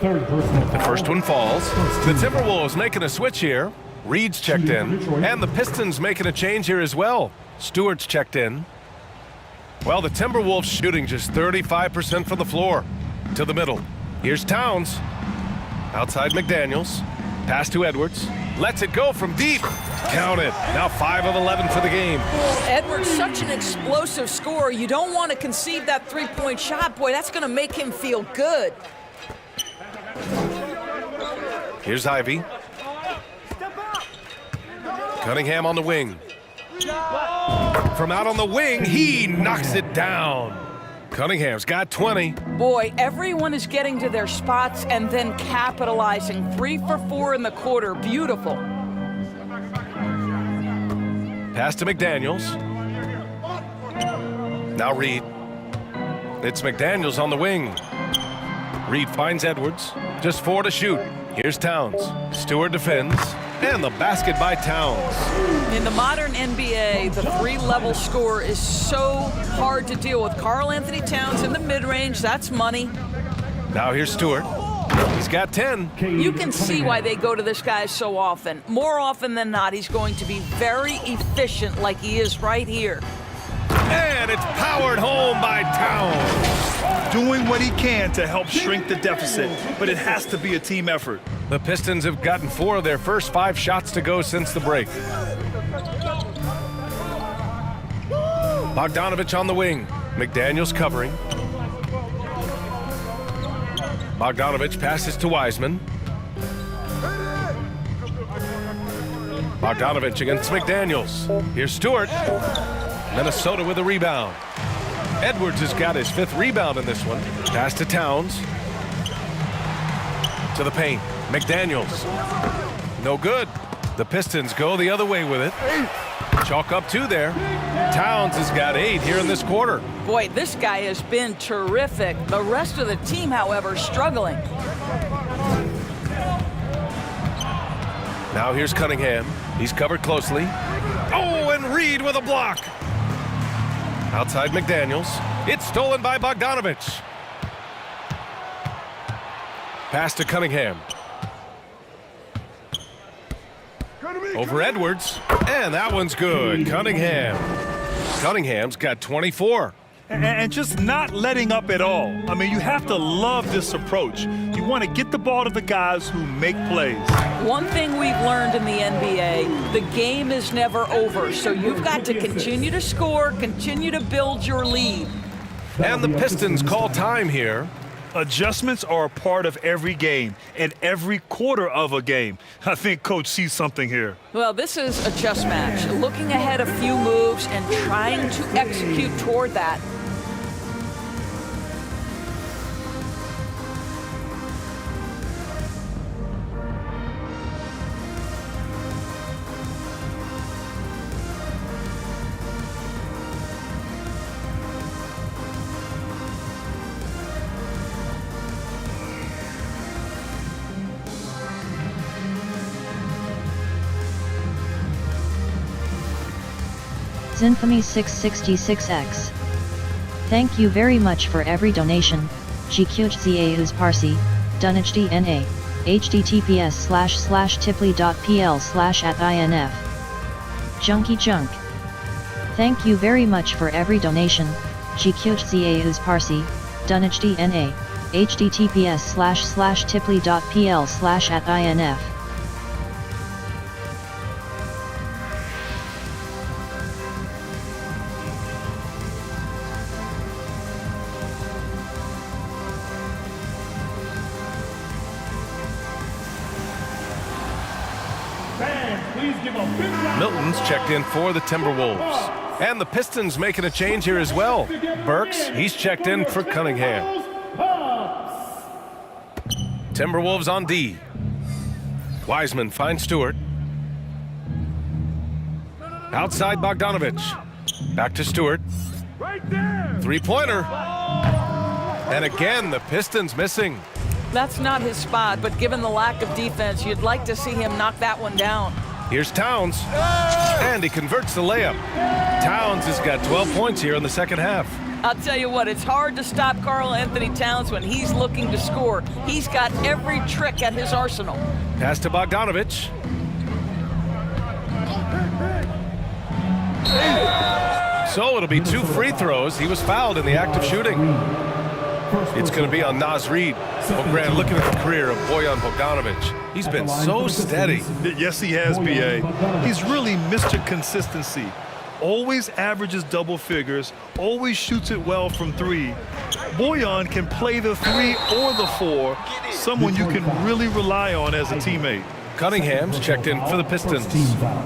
The first one falls. The Timberwolves making a switch here. Reed's checked in, and the Pistons making a change here as well. Stewart's checked in. Well, the Timberwolves shooting just 35% from the floor. To the middle. Here's Towns. Outside McDaniels. Pass to Edwards. Lets it go from deep. Count it. Now 5 of 11 for the game. Edwards, such an explosive scorer. You don't want to concede that three-point shot. Boy, that's going to make him feel good. Here's Ivy. Cunningham on the wing. From out on the wing, he knocks it down. Cunningham's got 20. Boy, everyone is getting to their spots and then capitalizing. 3 for 4 in the quarter. Beautiful. Pass to McDaniels. Now Reed. It's McDaniels on the wing. Reed finds Edwards. Just 4 to shoot. Here's Towns. Stewart defends, and the basket by Towns. In the modern NBA, the three-level score is so hard to deal with. Karl-Anthony Towns in the mid-range, that's money. Now here's Stewart. He's got 10. You can see why they go to this guy so often. More often than not, he's going to be very efficient like he is right here. And it's powered home by Towns. Doing what he can to help shrink the deficit, but it has to be a team effort. The Pistons have gotten 4 of their first 5 shots to go since the break. Bogdanovich on the wing. McDaniels covering. Bogdanovich passes to Wiseman. Bogdanovich against McDaniels. Here's Stewart. Minnesota with a rebound. Edwards has got his 5th rebound in this one. Pass to Towns. To the paint. McDaniels. No good. The Pistons go the other way with it. Chalk up 2 there. Towns has got 8 here in this quarter. Boy, this guy has been terrific. The rest of the team, however, struggling. Now here's Cunningham. He's covered closely. Oh, and Reed with a block. Outside McDaniels. It's stolen by Bogdanovich. Pass to Cunningham. Over Edwards. And that one's good. Cunningham's got 24. And just not letting up at all. I mean, you have to love this approach. You want to get the ball to the guys who make plays. One thing we've learned in the NBA, the game is never over. So you've got to continue to score, continue to build your lead. And the Pistons call time here. Adjustments are a part of every game and every quarter of a game. I think Coach sees something here. Well, this is a chess match. Looking ahead a few moves and trying to execute toward that. Zinfamy 666X. Thank you very much for every donation. GQZAUS Parsi, Dunage DNA, https://tiply.pl/@inf. Junkie Junk. Thank you very much for every donation. GQZAUS Parsi, Dunage DNA, https://tiply.pl/@inf. Milton's checked in for the Timberwolves. And the Pistons making a change here as well. Burks, he's checked in for Cunningham. Timberwolves on D. Wiseman finds Stewart. Outside Bogdanovich. Back to Stewart. Three-pointer. And again, the Pistons missing. That's not his spot, but given the lack of defense, you'd like to see him knock that one down. Here's Towns, and he converts the layup. Towns has got 12 points here in the second half. I'll tell you what, it's hard to stop Karl-Anthony Towns when he's looking to score. He's got every trick at his arsenal. Pass to Bogdanovich. So it'll be 2 free throws. He was fouled in the act of shooting. It's going to be on Naz Reid. Well, Grant, looking at the career of Bojan Bogdanovich, he's been so steady. Yes, he has, B.A. He's really Mr. Consistency. Always averages double figures, always shoots it well from 3. Bojan can play the 3 or the 4, someone you can really rely on as a teammate. Cunningham's checked in for the Pistons.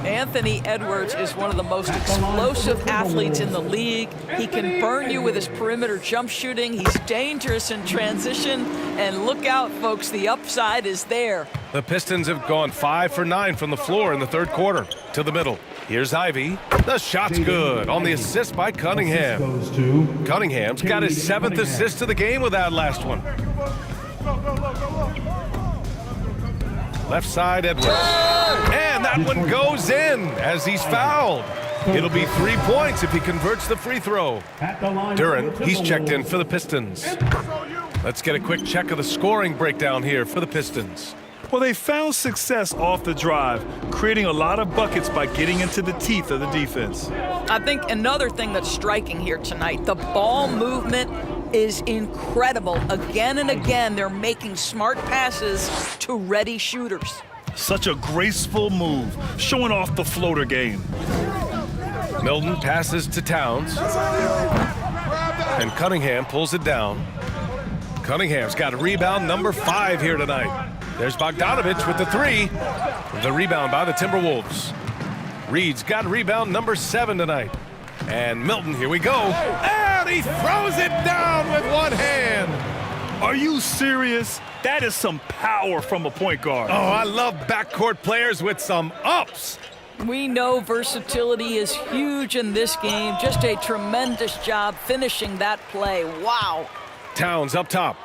Anthony Edwards is one of the most explosive athletes in the league. He can burn you with his perimeter jump shooting. He's dangerous in transition. And look out, folks, the upside is there. The Pistons have gone 5 for 9 from the floor in the third quarter. To the middle. Here's Ivy. The shot's good on the assist by Cunningham. Cunningham's got his 7th assist of the game with that last one. Left side, Edwards. And that one goes in as he's fouled. It'll be 3 points if he converts the free throw. Duren, he's checked in for the Pistons. Let's get a quick check of the scoring breakdown here for the Pistons. Well, they found success off the drive, creating a lot of buckets by getting into the teeth of the defense. I think another thing that's striking here tonight, the ball movement is incredible. Again and again, they're making smart passes to ready shooters. Such a graceful move, showing off the floater game. Milton passes to Towns. And Cunningham pulls it down. Cunningham's got a rebound number 5 here tonight. There's Bogdanovich with the 3. The rebound by the Timberwolves. Reed's got rebound number 7 tonight. And Milton, here we go. And he throws it down with one hand. Are you serious? That is some power from a point guard. Oh, I love backcourt players with some ups. We know versatility is huge in this game. Just a tremendous job finishing that play. Wow. Towns up top.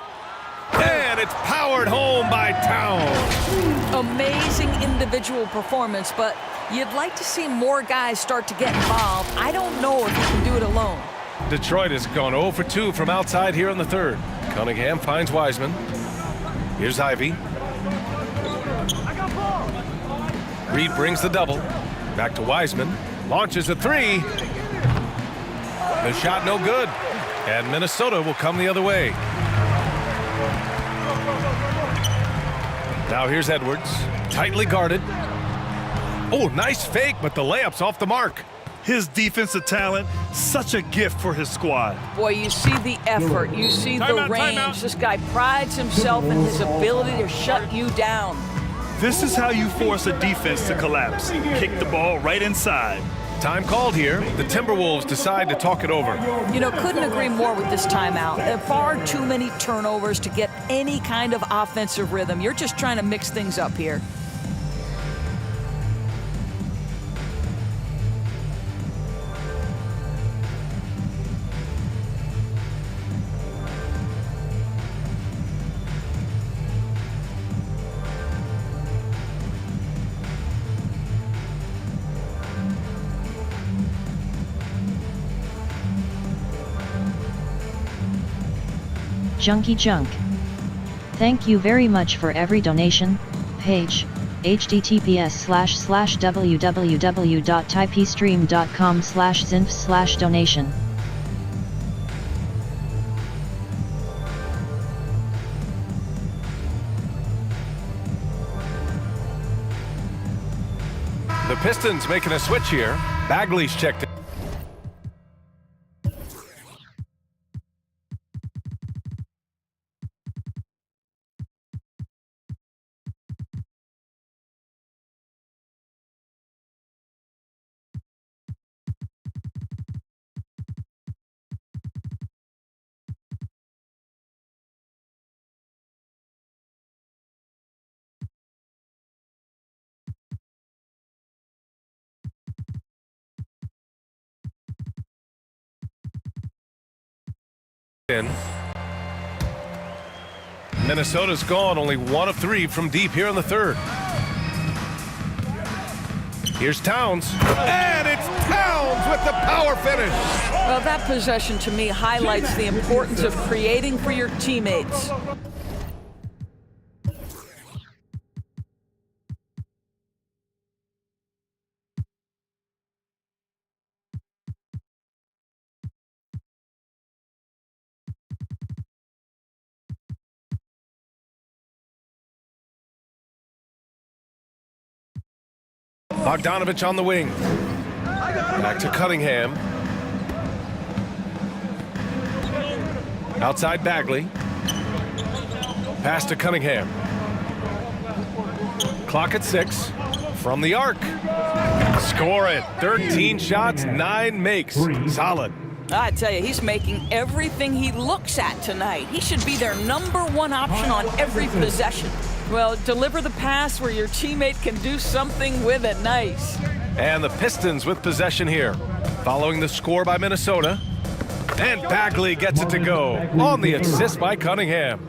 And it's powered home by Towns. Amazing individual performance, but you'd like to see more guys start to get involved. I don't know if he can do it alone. Detroit has gone 0 for 2 from outside here in the third. Cunningham finds Wiseman. Here's Ivy. Reed brings the double. Back to Wiseman. Launches a 3. The shot no good. And Minnesota will come the other way. Now here's Edwards. Tightly guarded. Oh, nice fake, but the layup's off the mark. His defensive talent, such a gift for his squad. Boy, you see the effort, you see the range. This guy prides himself in his ability to shut you down. This is how you force a defense to collapse. Kick the ball right inside. Time called here. The Timberwolves decide to talk it over. You know, couldn't agree more with this timeout. There are far too many turnovers to get any kind of offensive rhythm. You're just trying to mix things up here. Junkie Junk. Thank you very much for every donation. Page https://www.typestream.com/zinf/donation. The Pistons making a switch here. Bagley's checked in. Minnesota's gone only 1 of 3 from deep here in the third. Here's Towns, and it's Towns with the power finish. Well, that possession to me highlights the importance of creating for your teammates. Bogdanovich on the wing. Back to Cunningham. Outside Bagley. Pass to Cunningham. Clock at 6. From the arc. Score it. 13 shots, 9 makes. Solid. I tell you, he's making everything he looks at tonight. He should be their #1 option on every possession. Well, deliver the pass where your teammate can do something with it. Nice. And the Pistons with possession here. Following the score by Minnesota. And Bagley gets it to go on the assist by Cunningham.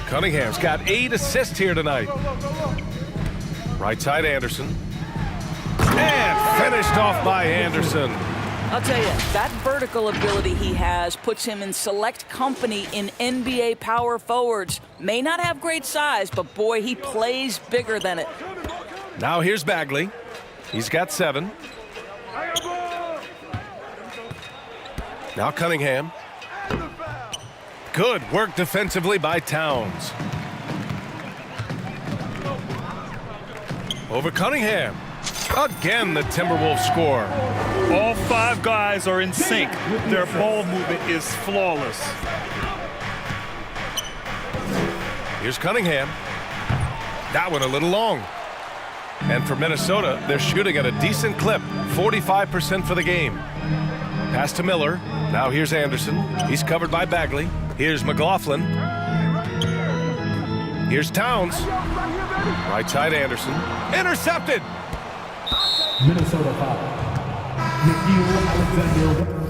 Cunningham's got 8 assists here tonight. Right side Anderson. And finished off by Anderson. I'll tell you, that vertical ability he has puts him in select company in NBA power forwards. May not have great size, but boy, he plays bigger than it. Now here's Bagley. He's got 7. Now Cunningham. Good work defensively by Towns. Over Cunningham. Again, the Timberwolves score. All 5 guys are in sync. Their ball movement is flawless. Here's Cunningham. That one a little long. And for Minnesota, they're shooting at a decent clip, 45% for the game. Pass to Miller. Now here's Anderson. He's covered by Bagley. Here's McLaughlin. Here's Towns. Right side Anderson. Intercepted. Minnesota foul. NickeilAlexander-Walker.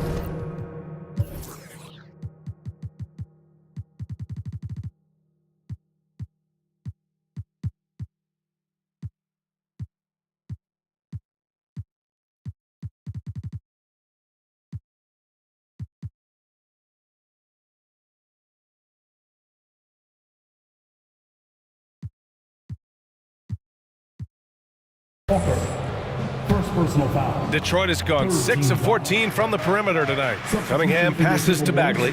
First personal foul. Detroit has gone 6 of 14 from the perimeter tonight. Cunningham passes to Bagley.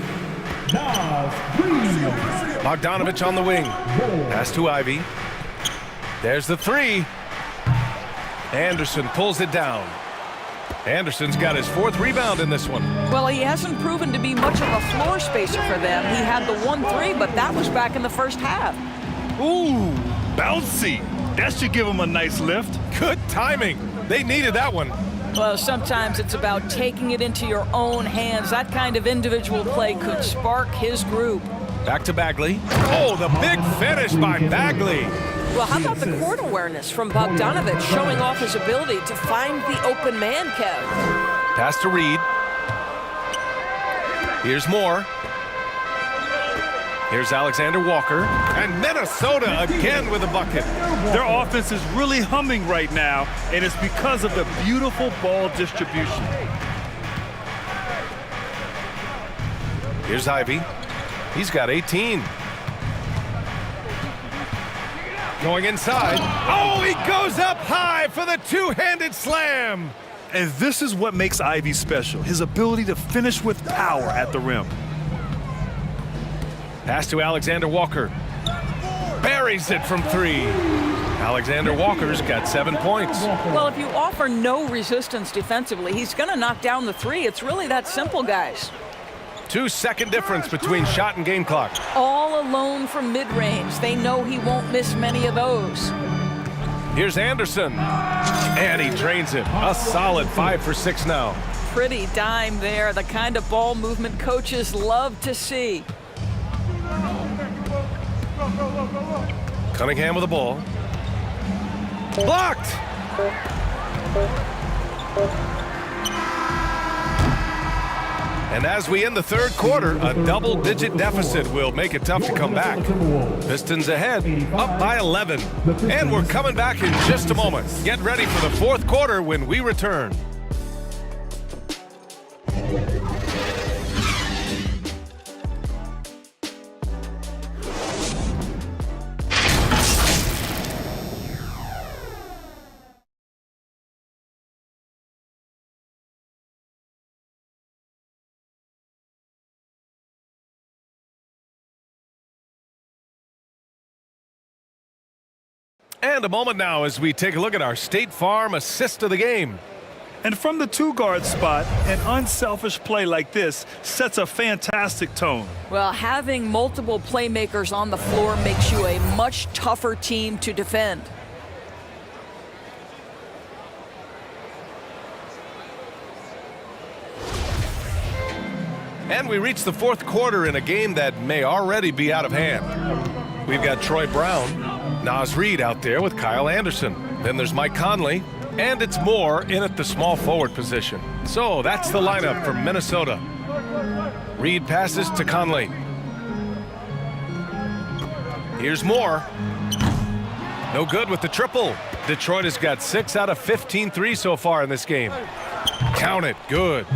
Bogdanovich on the wing. Pass to Ivy. There's the 3. Anderson pulls it down. Anderson's got his 4th rebound in this one. Well, he hasn't proven to be much of a floor spacer for them. He had the 1-3, but that was back in the first half. Ooh, bouncy. That should give him a nice lift. Good timing. They needed that one. Well, sometimes it's about taking it into your own hands. That kind of individual play could spark his group. Back to Bagley. Oh, the big finish by Bagley. Well, how about the court awareness from Bogdanovich, showing off his ability to find the open man, Kev? Pass to Reed. Here's Moore. Here's Alexander-Walker. And Minnesota again with a bucket. Their offense is really humming right now, and it's because of the beautiful ball distribution. Here's Ivy. He's got 18. Going inside. Oh, he goes up high for the 2-handed slam. And this is what makes Ivy special, his ability to finish with power at the rim. Pass to Alexander-Walker. Buries it from 3. Alexander-Walker's got 7 points. Well, if you offer no resistance defensively, he's going to knock down the 3. It's really that simple, guys. 2-second difference between shot and game clock. All alone from mid-range. They know he won't miss many of those. Here's Anderson. And he drains it. A solid 5 for 6 now. Pretty dime there. The kind of ball movement coaches love to see. Cunningham with the ball. Blocked! And as we end the 3rd quarter, a double-digit deficit will make it tough to come back. Pistons ahead, up by 11. And we're coming back in just a moment. Get ready for the 4th quarter when we return. And a moment now as we take a look at our State Farm assist of the game. And from the 2-guard spot, an unselfish play like this sets a fantastic tone. Well, having multiple playmakers on the floor makes you a much tougher team to defend. And we reach the 4th quarter in a game that may already be out of hand. We've got Troy Brown, Naz Reid out there with Kyle Anderson. Then there's Mike Conley, and it's Moore in at the small forward position. So that's the lineup for Minnesota. Reid passes to Conley. Here's Moore. No good with the triple. Detroit has got 6 out of 15 threes so far in this game. Count it. Good.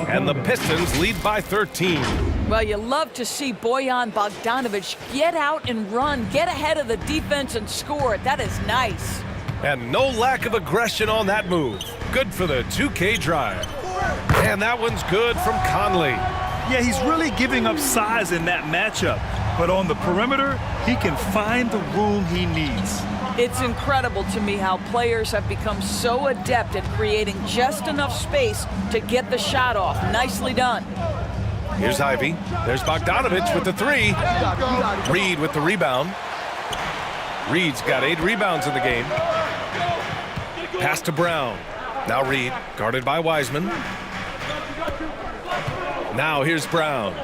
And the Pistons lead by 13. Well, you love to see Bojan Bogdanovic get out and run, get ahead of the defense and score. That is nice. And no lack of aggression on that move. Good for the 2K drive. And that one's good from Conley. Yeah, he's really giving up size in that matchup. But on the perimeter, he can find the room he needs. It's incredible to me how players have become so adept at creating just enough space to get the shot off. Nicely done. Here's Ivy. There's Bogdanovic with the 3. Reed with the rebound. Reed's got 8 rebounds in the game. Pass to Brown. Now Reed, guarded by Wiseman. Now here's Brown.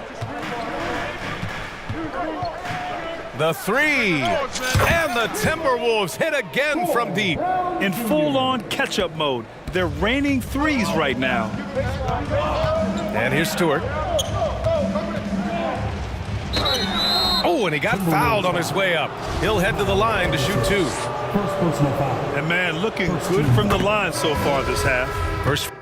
The 3. And the Timberwolves hit again from deep. In full-on catch-up mode. They're raining threes right now. And here's Stewart. Oh, and he got fouled on his way up. He'll head to the line to shoot 2. And man, looking good from the line so far this half. First.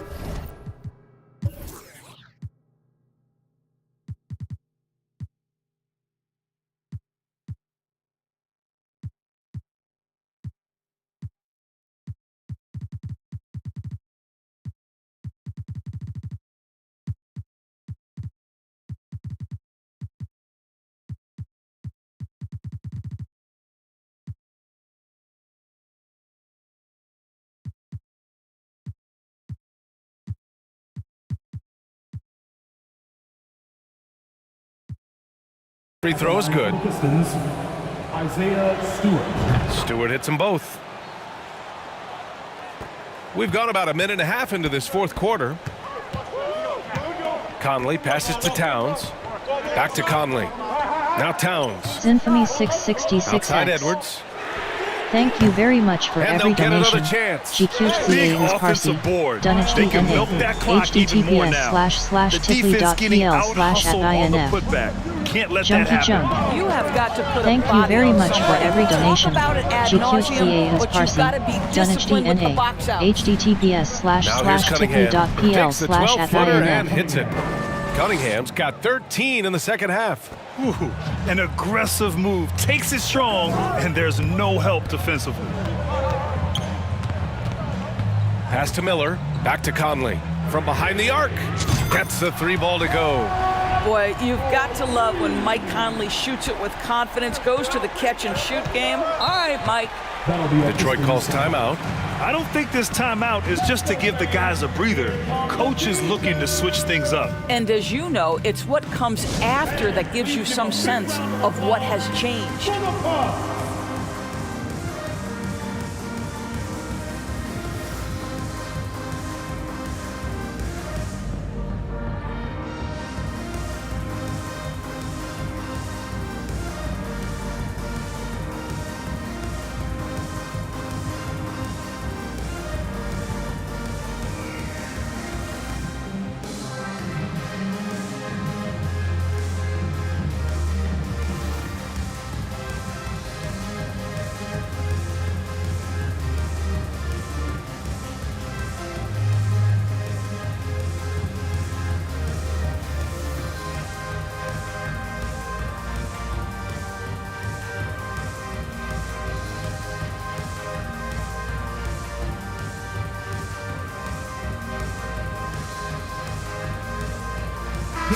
Free throw is good. Pistons, Isaiah Stewart. Stewart hits them both. We've gone about a minute and a half into this fourth quarter. Conley passes to Towns. Back to Conley. Now Towns. Infamy 666X. Outside Edwards. Thank you very much for And every they'll get another donation. chance. GQCA is Parsi. Dunnage They can DNA. milk that clock even more now. https://tiffly.pl/@inf. Can't let Junkie that happen. Junk. You have got to put Thank a you body very on much for somebody. every Talk donation. about it ad GQCA nauseum, is but you've Parsi. got to be Dunnage disciplined with the DNA. box out. Now here's Cunningham. Takes the 12-footer and https://tiffly.pl/@inf. hits it. Cunningham's got 13 in the second half. Ooh, an aggressive move. Takes it strong, and there's no help defensively. Pass to Miller. Back to Conley. From behind the arc. Gets the 3 ball to go. Boy, you've got to love when Mike Conley shoots it with confidence, goes to the catch-and-shoot game. All right, Mike. Detroit calls timeout. I don't think this timeout is just to give the guys a breather. Coach is looking to switch things up. And as you know, it's what comes after that gives you some sense of what has changed.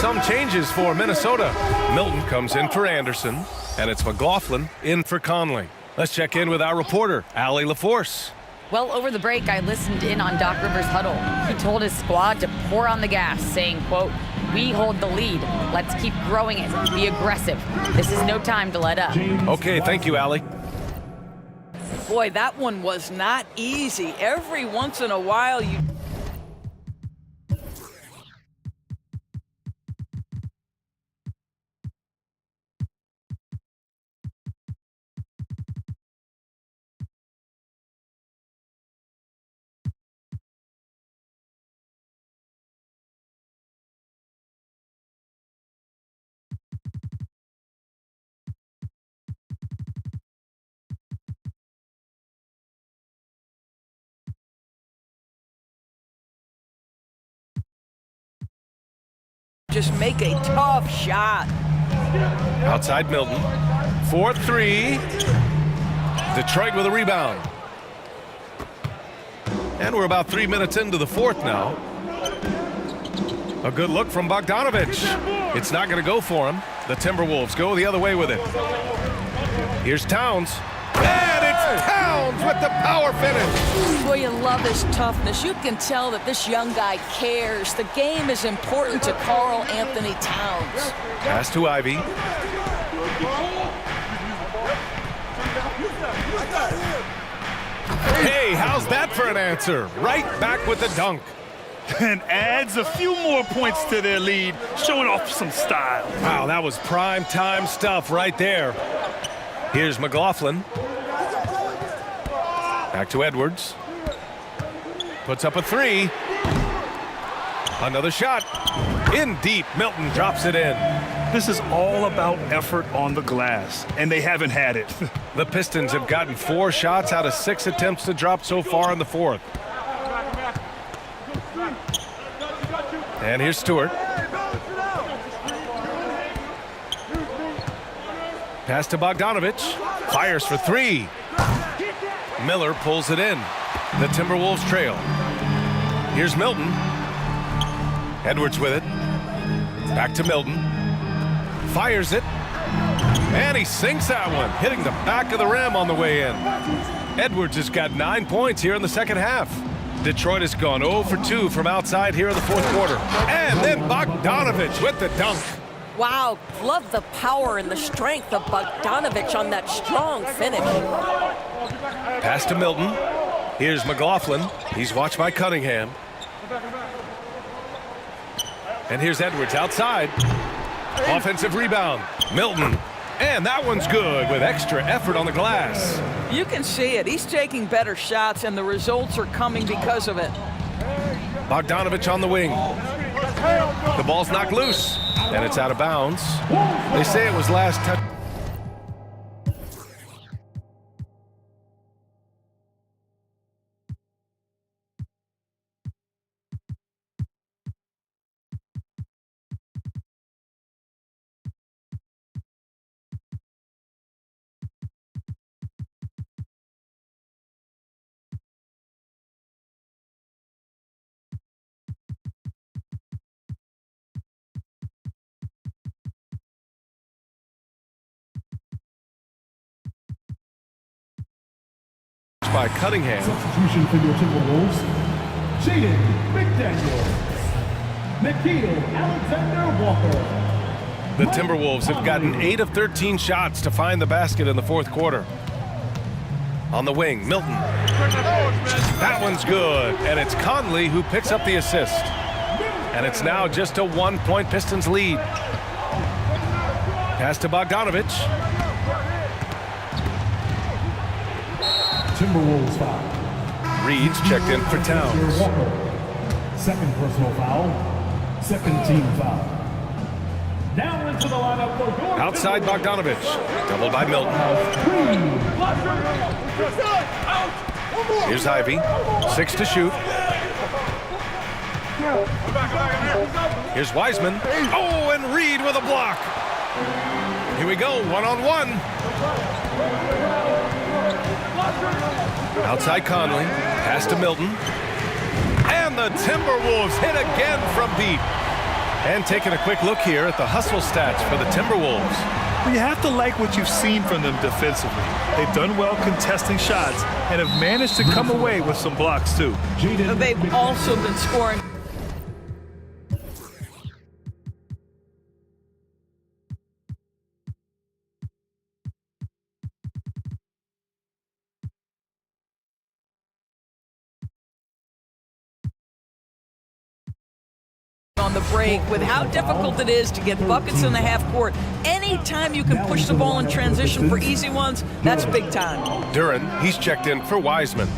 Some changes for Minnesota. Milton comes in for Anderson, and it's McLaughlin in for Conley. Let's check in with our reporter, Allie LaForce. Well, over the break, I listened in on Doc Rivers' huddle. He told his squad to pour on the gas, saying, quote, "We hold the lead. Let's keep growing it. Be aggressive. This is no time to let up." Okay, thank you, Allie. Boy, that one was not easy. Every once in a while, you... just make a tough shot. Outside Milton. 4-3. Detroit with a rebound. And we're about 3 minutes into the fourth now. A good look from Bogdanovich. It's not going to go for him. The Timberwolves go the other way with it. Here's Towns. And it's Towns with the power finish. Boy, you love his toughness. You can tell that this young guy cares. The game is important to Karl Anthony Towns. Pass to Ivy. Hey, how's that for an answer? Right back with the dunk. And adds a few more points to their lead, showing off some style. Wow, that was prime time stuff right there. Here's McLaughlin. Back to Edwards. Puts up a three. Another shot. In deep. Milton drops it in. This is all about effort on the glass, and they haven't had it. The Pistons have gotten 4 shots out of 6 attempts to drop so far in the fourth. And here's Stewart. Pass to Bogdanovich. Fires for 3. Miller pulls it in. The Timberwolves trail. Here's Milton. Edwards with it. Back to Milton. Fires it. And he sinks that one, hitting the back of the rim on the way in. Edwards has got 9 points here in the second half. Detroit has gone 0 for 2 from outside here in the fourth quarter. And then Bogdanovich with the dunk. Wow, love the power and the strength of Bogdanovich on that strong finish. Pass to Milton. Here's McLaughlin. He's watched by Cunningham. And here's Edwards outside. Offensive rebound. Milton. And that one's good with extra effort on the glass. You can see it. He's taking better shots, and the results are coming because of it. Bogdanovich on the wing. The ball's knocked loose, and it's out of bounds. They say it was last touch. By Cunningham. Substitution for your Timberwolves, Jaden McDaniels, NickeilAlexander-Walker. The Timberwolves have gotten 8 of 13 shots to find the basket in the fourth quarter. On the wing, Milton. That one's good, and it's Conley who picks up the assist. And it's now just a 1-point Pistons lead. Pass to Bogdanovich. Timberwolves foul. Reed's checked in for Towns. Walker. Second personal foul. Second team foul. Now into the lineup for your Outside Bogdanovich. Doubled by Milton. Here's Ivy. 6 to shoot. Here's Wiseman. Oh, and Reed with a block. Here we go, one-on-one. Outside Conley, pass to Milton. And the Timberwolves hit again from deep. And taking a quick look here at the hustle stats for the Timberwolves. Well, you have to like what you've seen from them defensively. They've done well contesting shots and have managed to come away with some blocks too. They've also been scoring the break with how difficult it is to get buckets in the half court. Anytime you can push the ball in transition for easy ones, that's big time. Duren, he's checked in for Wiseman.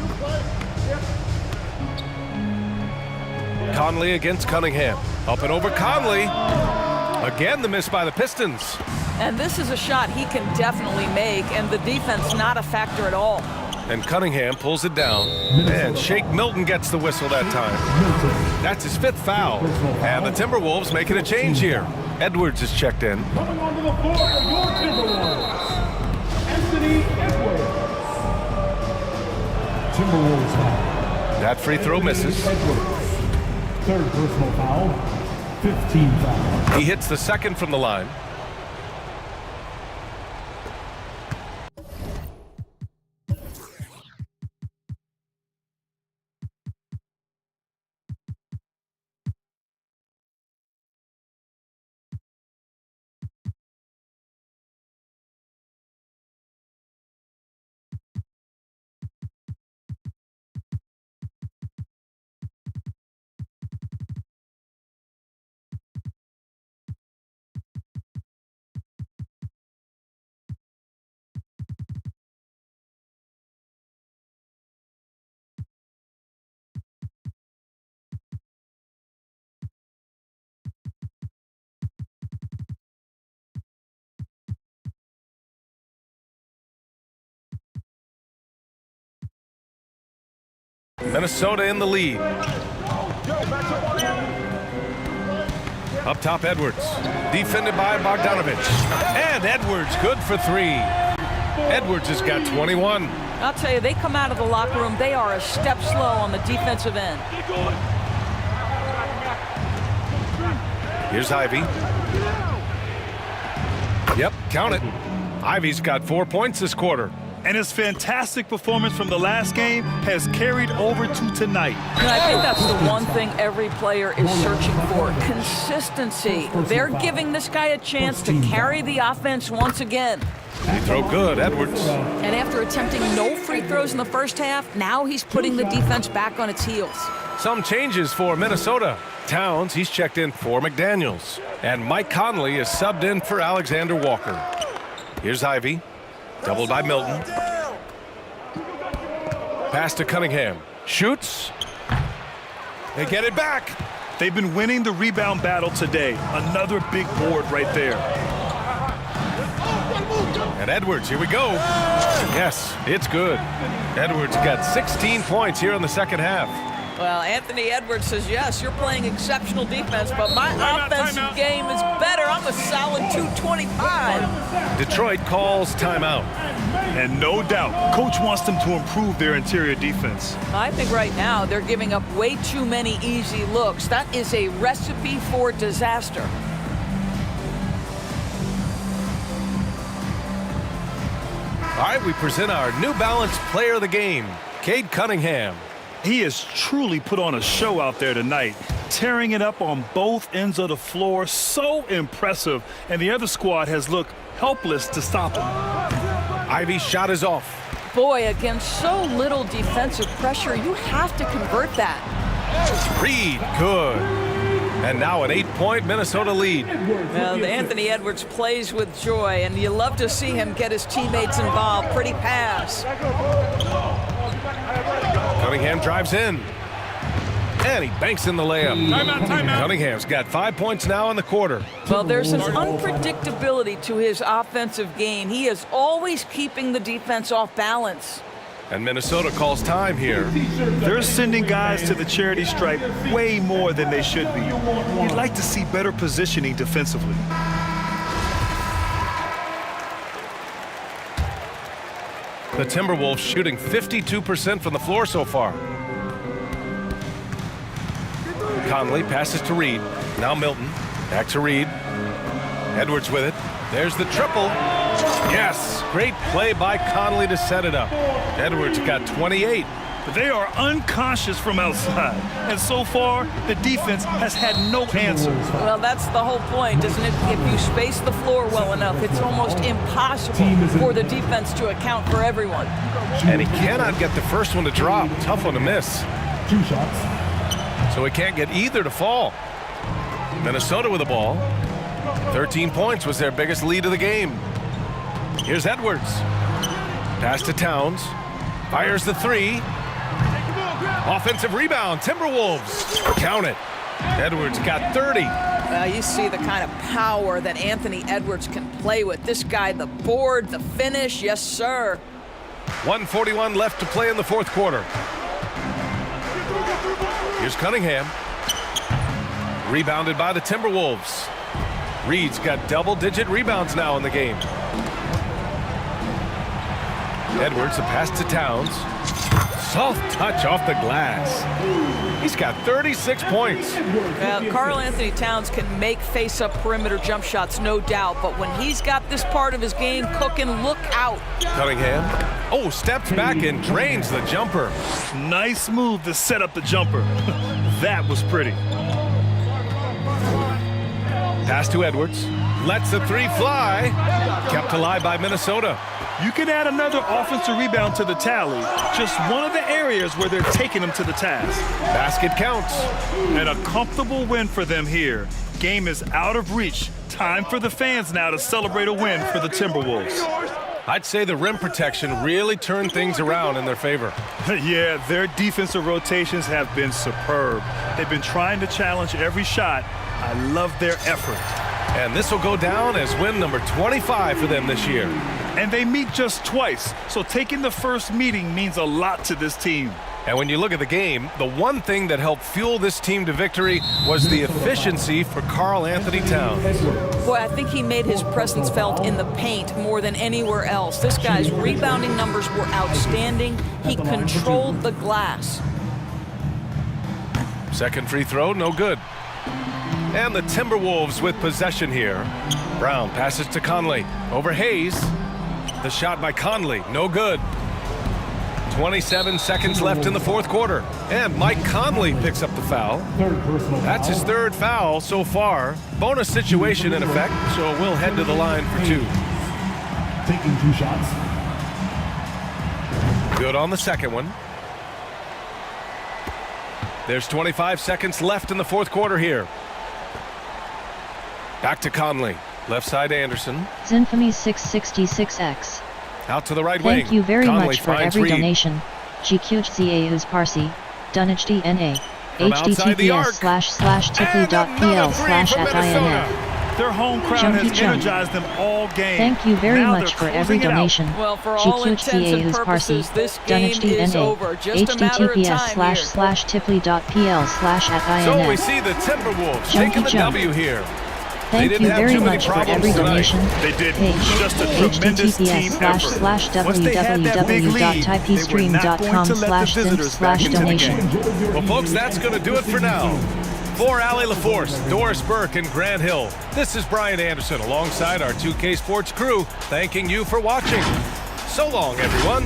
Conley against Cunningham. Up and over Conley. Again, the miss by the Pistons. And this is a shot he can definitely make, and the defense not a factor at all. And Cunningham pulls it down. And Shake Milton gets the whistle that time. That's his 5th foul. And the Timberwolves making a change here. Edwards is checked in. Coming onto the floor for your Timberwolves, Anthony Edwards. Timberwolves foul. That free throw misses. Edwards. 3rd personal foul. 15 foul. He hits the 2nd from the line. Minnesota in the lead. Up top, Edwards. Defended by Bogdanovich. And Edwards, good for 3. Edwards has got 21. I'll tell you, they come out of the locker room, they are a step slow on the defensive end. Here's Ivy. Yep, count it. Ivy's got 4 points this quarter. And his fantastic performance from the last game has carried over to tonight. And I think that's the one thing every player is searching for, consistency. They're giving this guy a chance to carry the offense once again. Free throw good, Edwards. And after attempting no free throws in the first half, now he's putting the defense back on its heels. Some changes for Minnesota. Towns, he's checked in for McDaniels. And Mike Conley is subbed in for Alexander-Walker. Here's Ivy. Doubled by Milton. Pass to Cunningham. Shoots. They get it back. They've been winning the rebound battle today. Another big board right there. And Edwards, here we go. Yes, it's good. Edwards got 16 points here in the second half. Well, Anthony Edwards says, yes, you're playing exceptional defense, but my offensive game is better. I'm a solid 225. Detroit calls timeout. And no doubt, coach wants them to improve their interior defense. I think right now they're giving up way too many easy looks. That is a recipe for disaster. All right, we present our New Balance player of the game, Cade Cunningham. He has truly put on a show out there tonight, tearing it up on both ends of the floor. So impressive, and the other squad has looked helpless to stop him. Ivy's shot is off. Boy, against so little defensive pressure, you have to convert that. Reed, good. And now an 8-point Minnesota lead. Well, Anthony Edwards plays with joy, and you love to see him get his teammates involved. Pretty pass. Cunningham drives in. And he banks in the layup. Timeout. Cunningham's got 5 points now in the quarter. Well, there's an unpredictability to his offensive game. He is always keeping the defense off balance. And Minnesota calls time here. They're sending guys to the charity stripe way more than they should be. You'd like to see better positioning defensively. The Timberwolves shooting 52% from the floor so far. Conley passes to Reed. Now Milton. Back to Reed. Edwards with it. There's the triple. Yes! Great play by Conley to set it up. Edwards got 28. But they are unconscious from outside. And so far, the defense has had no answer. Well, that's the whole point, isn't it? If you space the floor well enough, it's almost impossible for the defense to account for everyone. And he cannot get the first one to drop. Tough one to miss. 2 shots. So he can't get either to fall. Minnesota with the ball. 13 points was their biggest lead of the game. Here's Edwards. Pass to Towns. Fires the three. Offensive rebound. Timberwolves. Count it. Edwards got 30. You see the kind of power that Anthony Edwards can play with. This guy, the board, the finish, yes, sir. 1:41 left to play in the fourth quarter. Here's Cunningham. Rebounded by the Timberwolves. Reed's got double-digit rebounds now in the game. Edwards, a pass to Towns. Soft touch off the glass. He's got 36 points. Karl Anthony Towns can make face-up perimeter jump shots, no doubt, but when he's got this part of his game cooking, look out. Cunningham. Oh, steps back and drains the jumper. Nice move to set up the jumper. That was pretty. Pass to Edwards. Lets the three fly. Kept alive by Minnesota. You can add another offensive rebound to the tally. Just one of the areas where they're taking them to the task. Basket counts. And a comfortable win for them here. Game is out of reach. Time for the fans now to celebrate a win for the Timberwolves. I'd say the rim protection really turned things around in their favor. Yeah, their defensive rotations have been superb. They've been trying to challenge every shot. I love their effort. And this will go down as win number 25 for them this year. And they meet just twice, so taking the first meeting means a lot to this team. And when you look at the game, the one thing that helped fuel this team to victory was the efficiency for Karl Anthony Towns. Boy, I think he made his presence felt in the paint more than anywhere else. This guy's rebounding numbers were outstanding. He controlled the glass. Second free throw, no good. And the Timberwolves with possession here. Brown passes to Conley. Over Hayes. The shot by Conley, no good. 27 seconds left in the fourth quarter. And Mike Conley picks up the foul. That's his third foul so far. Bonus situation in effect, so we'll head to the line for two. Taking 2 shots. Good on the second one. There's 25 seconds left in the fourth quarter here. Back to Conley. Left side Anderson. Zinfamy 666X. Out to the right wing. Thank you very Conley much for finds every Reed. donation. GQHCAU's Parsi. Dunage DNA. From outside the arc. https://tipply.pl/@INF. Their home crowd has energized them all game. Thank you very Now much for they're every closing it out. donation. Well, for all intents and purposes, this game is over. Just a matter of time here. https://tipply.pl/@INF. So we see the Timberwolves taking the W here. Thank you very much for every donation. They did just a tremendous team effort. Once they had that big lead, they were not going to let the visitors back into the game. Well, folks, that's going to do it for now. For Allie LaForce, Doris Burke, and Grant Hill, this is Brian Anderson alongside our 2K Sports crew, thanking you for watching. So long, everyone.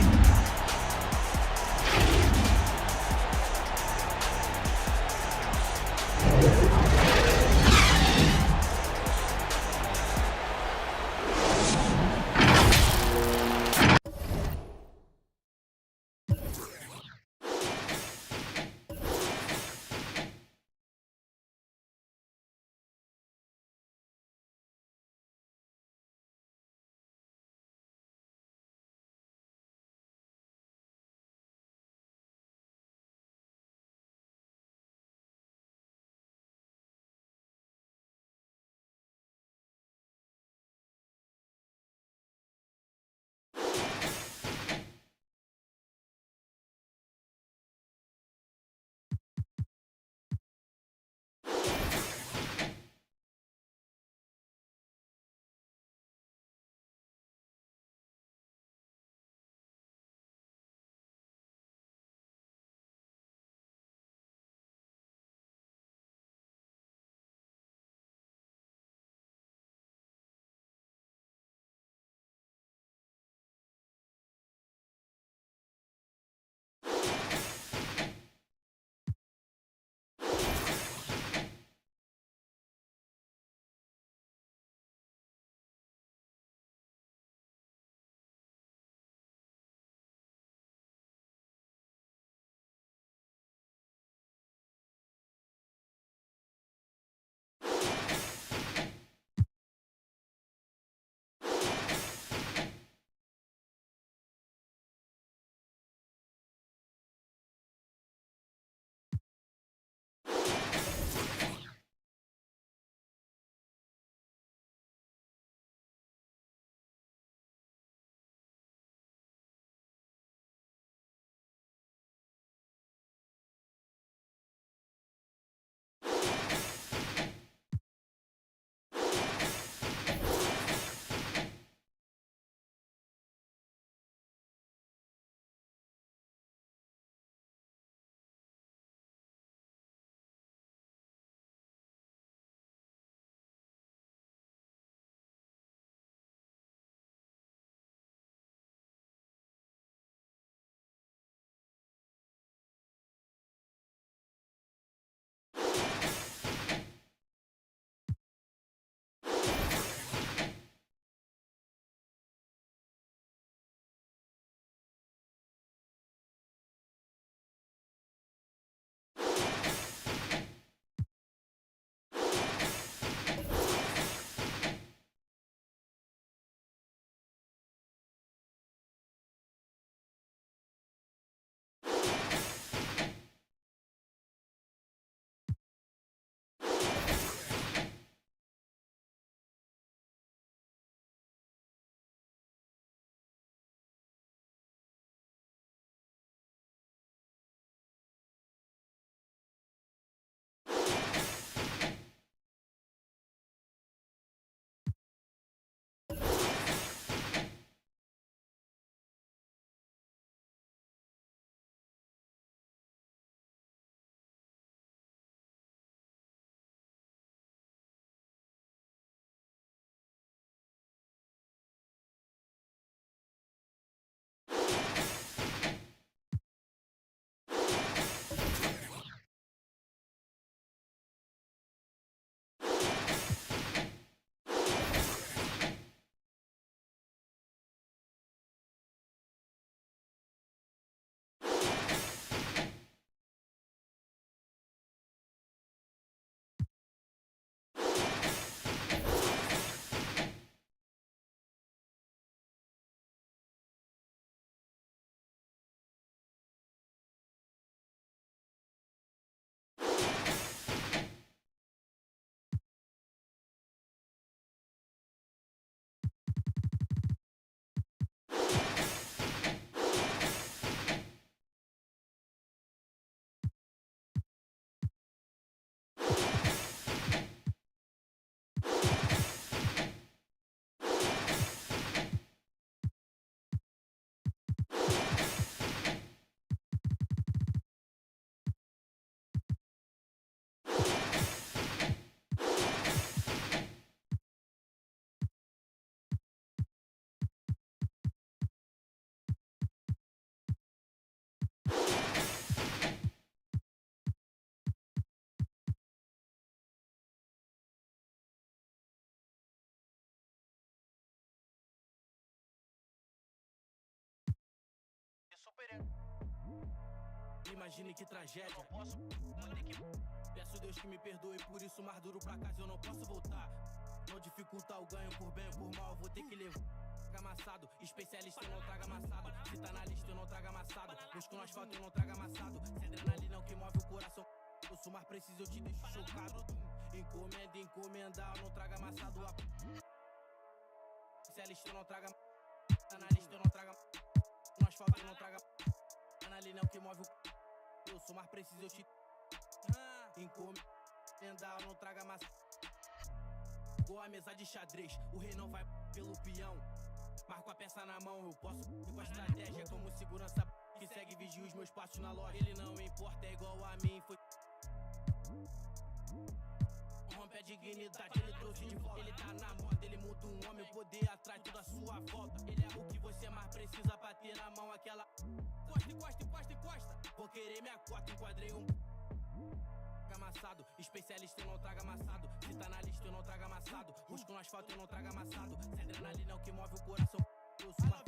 Imagine que tragédia. Não posso. Peço Deus que me perdoe por isso, mais duro pra casa eu não posso voltar. Não dificultar o ganho por bem ou por mal, vou ter que levar. Amassado, especialista eu não traga amassado. Se tá na lista eu não trago amassado. Busco no asfalto eu não trago amassado. Se adrenalina é o que move o coração. Eu sou mais preciso, eu te deixo chocado. Encomenda, encomendar, eu não trago amassado. Especialista eu não trago amassado. Tá na lista eu não trago amassado. No asfalto eu não trago amassado. Adrenalina é o que move o. Eu sou mais preciso, eu te. Encomendar, eu não trago amassado. Igual a mesa de xadrez, o rei não vai pelo peão. Marco a peça na mão, eu posso ir com a estratégia como segurança que segue vigia os meus passos na loja. Ele não importa, é igual a mim, foi. Rompe a dignidade, ele trouxe de volta. Ele tá na moda, ele muda um homem, o poder atrai toda a sua volta. Ele é o que você mais precisa pra ter na mão aquela. Encosta, encosta, encosta, encosta. Vou querer minha cota, enquadrei um. Amassado, especialista eu não trago amassado. Se tá na lista eu não trago amassado. Busco no asfalto eu não trago amassado. Se adrenalina é o que move o coração. Eu sou mais